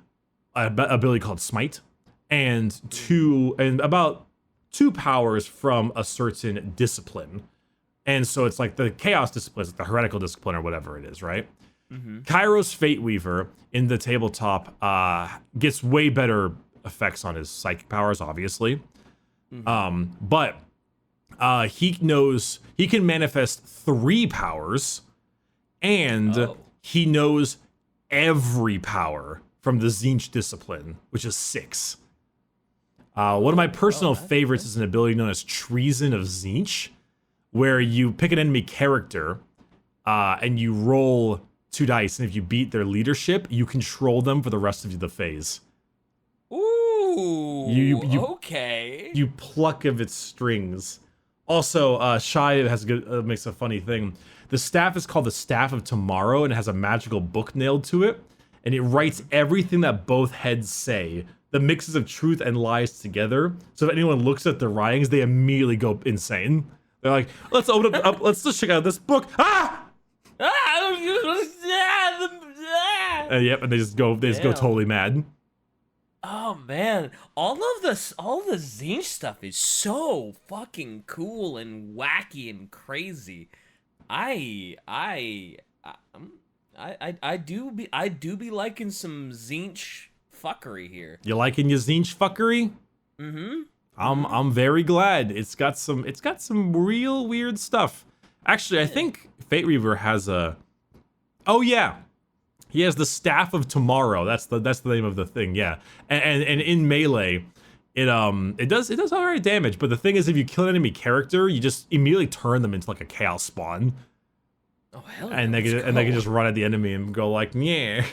an ability called Smite, and about two powers from a certain discipline. And so it's like the Chaos discipline, like the Heretical discipline, or whatever it is, right? Kairos Fate Weaver in the tabletop gets way better effects on his psychic powers, obviously. But he knows he can manifest three powers, and he knows every power from the Tzeentch discipline, which is 6. One of my personal favorites is an ability known as Treason of Tzeentch, where you pick an enemy character and you roll 2 dice, and if you beat their leadership, you control them for the rest of the phase. Ooh, okay. You pluck of its strings. Also, Shai has makes a funny thing. The staff is called the Staff of Tomorrow, and it has a magical book nailed to it, and it writes everything that both heads say, the mixes of truth and lies together. So if anyone looks at the writings, they immediately go insane. They're like, let's open it up, let's just check out this book. Yep, and they just go totally mad. Oh man, all the Tzeentch stuff is so fucking cool and wacky and crazy. I do be liking some Tzeentch fuckery here. You liking your Tzeentch fuckery? I'm very glad. It's got some real weird stuff. Actually, I think Fate Reaver has a. Oh yeah, he has the Staff of Tomorrow. That's the name of the thing. Yeah, and in melee, it does alright damage. But the thing is, if you kill an enemy character, you just immediately turn them into like a chaos spawn. Oh hell yeah, And they can just run at the enemy and go like, yeah,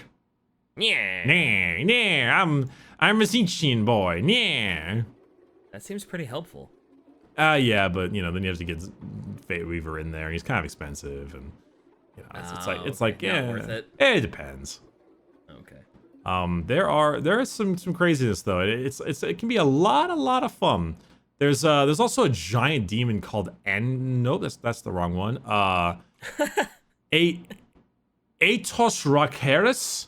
I'm a Tzeentchian boy, yeah. That seems pretty helpful. Yeah, but then you have to get Fate Weaver in there, and he's kind of expensive, and it's like not worth it. It depends. Okay. There is some craziness though. It can be a lot of fun. There's also a giant demon called nope, that's the wrong one. Atos Rakeris.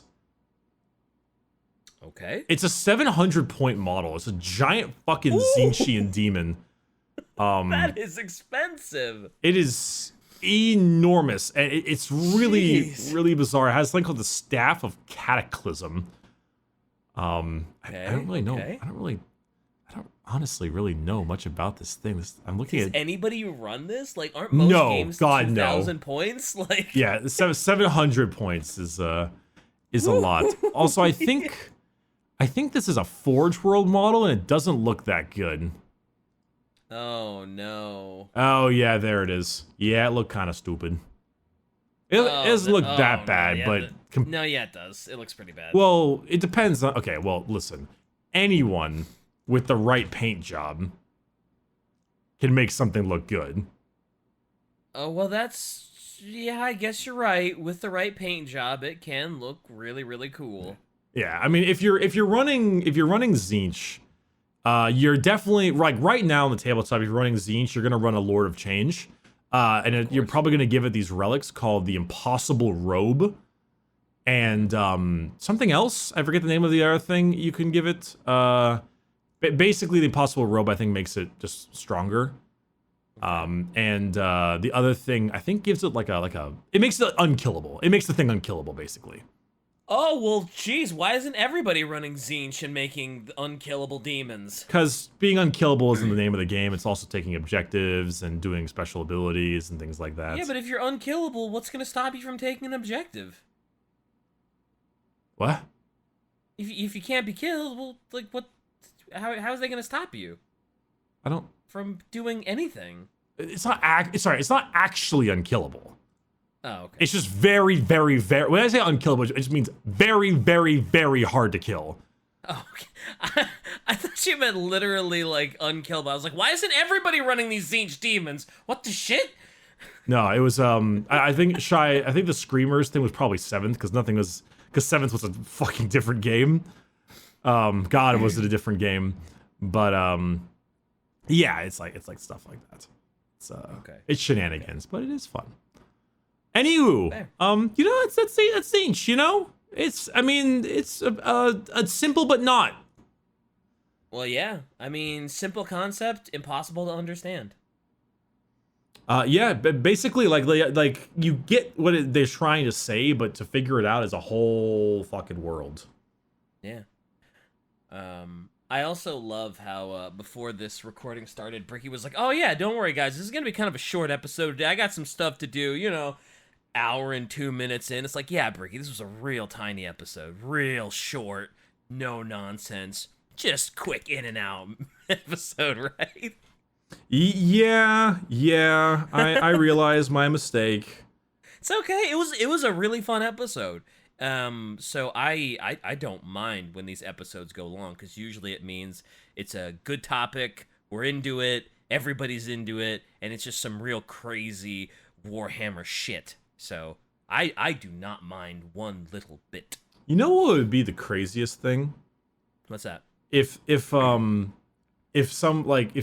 Okay. It's a 700 point model. It's a giant fucking Tzeentchian demon. That is expensive. It is enormous, and it's really bizarre. It has something called the Staff of Cataclysm. I don't really know. Okay. I don't I don't honestly really know much about this thing. I'm looking Does at anybody run this? Like, aren't most games 2,000 points? Like, yeah, 700 points is a lot. Also, I think this is a Forge World model, and it doesn't look that good. oh no. Oh yeah, there it is. Yeah, it looked kind of stupid. It doesn't look that bad, yeah, but no, yeah, it does. It looks pretty bad. well, it depends on. Okay, well, listen, anyone with the right paint job can make something look good. Oh well, yeah. I guess you're right. With the right paint job, it can look really, really cool. Yeah, I mean, if you're running Tzeentch, you're definitely like right now on the tabletop. If you're running Tzeentch, you're gonna run a Lord of Change, you're probably gonna give it these relics called the Impossible Robe, and something else. I forget the name of the other thing you can give it. Basically, the Impossible Robe I think makes it just stronger. The other thing I think gives it it makes it unkillable. It makes the thing unkillable basically. Oh well, geez, why isn't everybody running Tzeentch and making unkillable demons? Because being unkillable isn't the name of the game. It's also taking objectives and doing special abilities and things like that. Yeah, but if you're unkillable, what's gonna stop you from taking an objective? What? If you can't be killed, well, like what? How is they gonna stop you? I don't. From doing anything. It's not it's not actually unkillable. Oh, okay. It's just very, very, very. When I say unkillable, it just means very, very, very hard to kill. Oh, okay. I thought you meant literally like unkillable. I was like, why isn't everybody running these Tzeentch demons? What the shit? No, it was I think the Screamers thing was probably 7th because 7th was a fucking different game. God, was it a different game? But yeah, it's like stuff like that. It's okay. It's shenanigans, but it is fun. Anywho, you know, that's Tzeentch, you know? It's a simple but not. Well, yeah. I mean, simple concept, impossible to understand. Yeah, but basically, like you get what they're trying to say, but to figure it out is a whole fucking world. Yeah. I also love how before this recording started, Bricky was like, "Oh yeah, don't worry, guys. This is gonna be kind of a short episode today. I got some stuff to do. You know, hour and 2 minutes in." It's like, yeah, Bricky, this was a real tiny episode, real short, no nonsense, just quick in and out episode, right? Yeah. I realize my mistake. It's okay. It was a really fun episode. So I don't mind when these episodes go long, because usually it means it's a good topic, we're into it, everybody's into it, and it's just some real crazy Warhammer shit. So I do not mind one little bit. You know what would be the craziest thing? What's that? If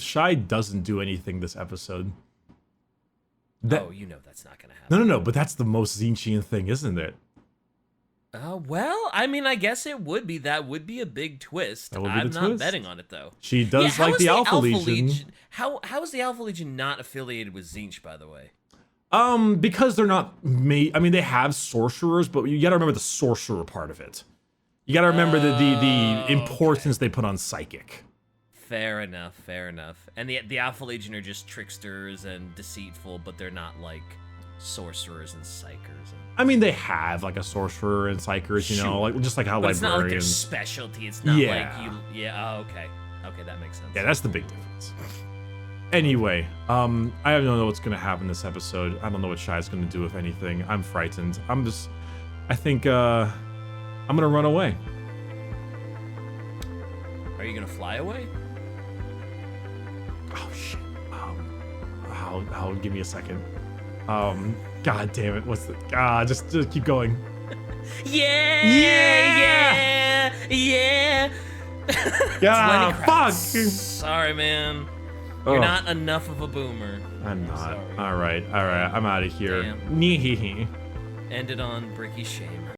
Shy doesn't do anything this episode. Oh, you know that's not gonna happen. No, but that's the most Tzeentchian thing, isn't it? Well, I mean, I guess it would be. That would be a big twist. I'm not betting on it, though. She does like the Alpha Legion. How is the Alpha Legion not affiliated with Tzeentch, by the way? Because they're not made. I mean, they have sorcerers, but you gotta remember the sorcerer part of it. You gotta remember the importance they put on psychic. Fair enough. And the Alpha Legion are just tricksters and deceitful, but they're not like sorcerers and psychers. I mean, they have like a sorcerer and psychers, you know, like just like how but librarians. It's not like their specialty. It's not like you. Yeah. Oh, okay. Okay, that makes sense. Yeah, that's the big difference. Anyway, I don't know what's gonna happen this episode. I don't know what Shy's gonna do, if anything. I'm frightened. I think I'm gonna run away. Are you gonna fly away? Oh shit. Give me a second. God damn it. What's the... just keep going. Yeah! Fuck! Sorry, man. You're not enough of a boomer. I'm not. Sorry. All right. I'm out of here. Ended on Bricky's shame.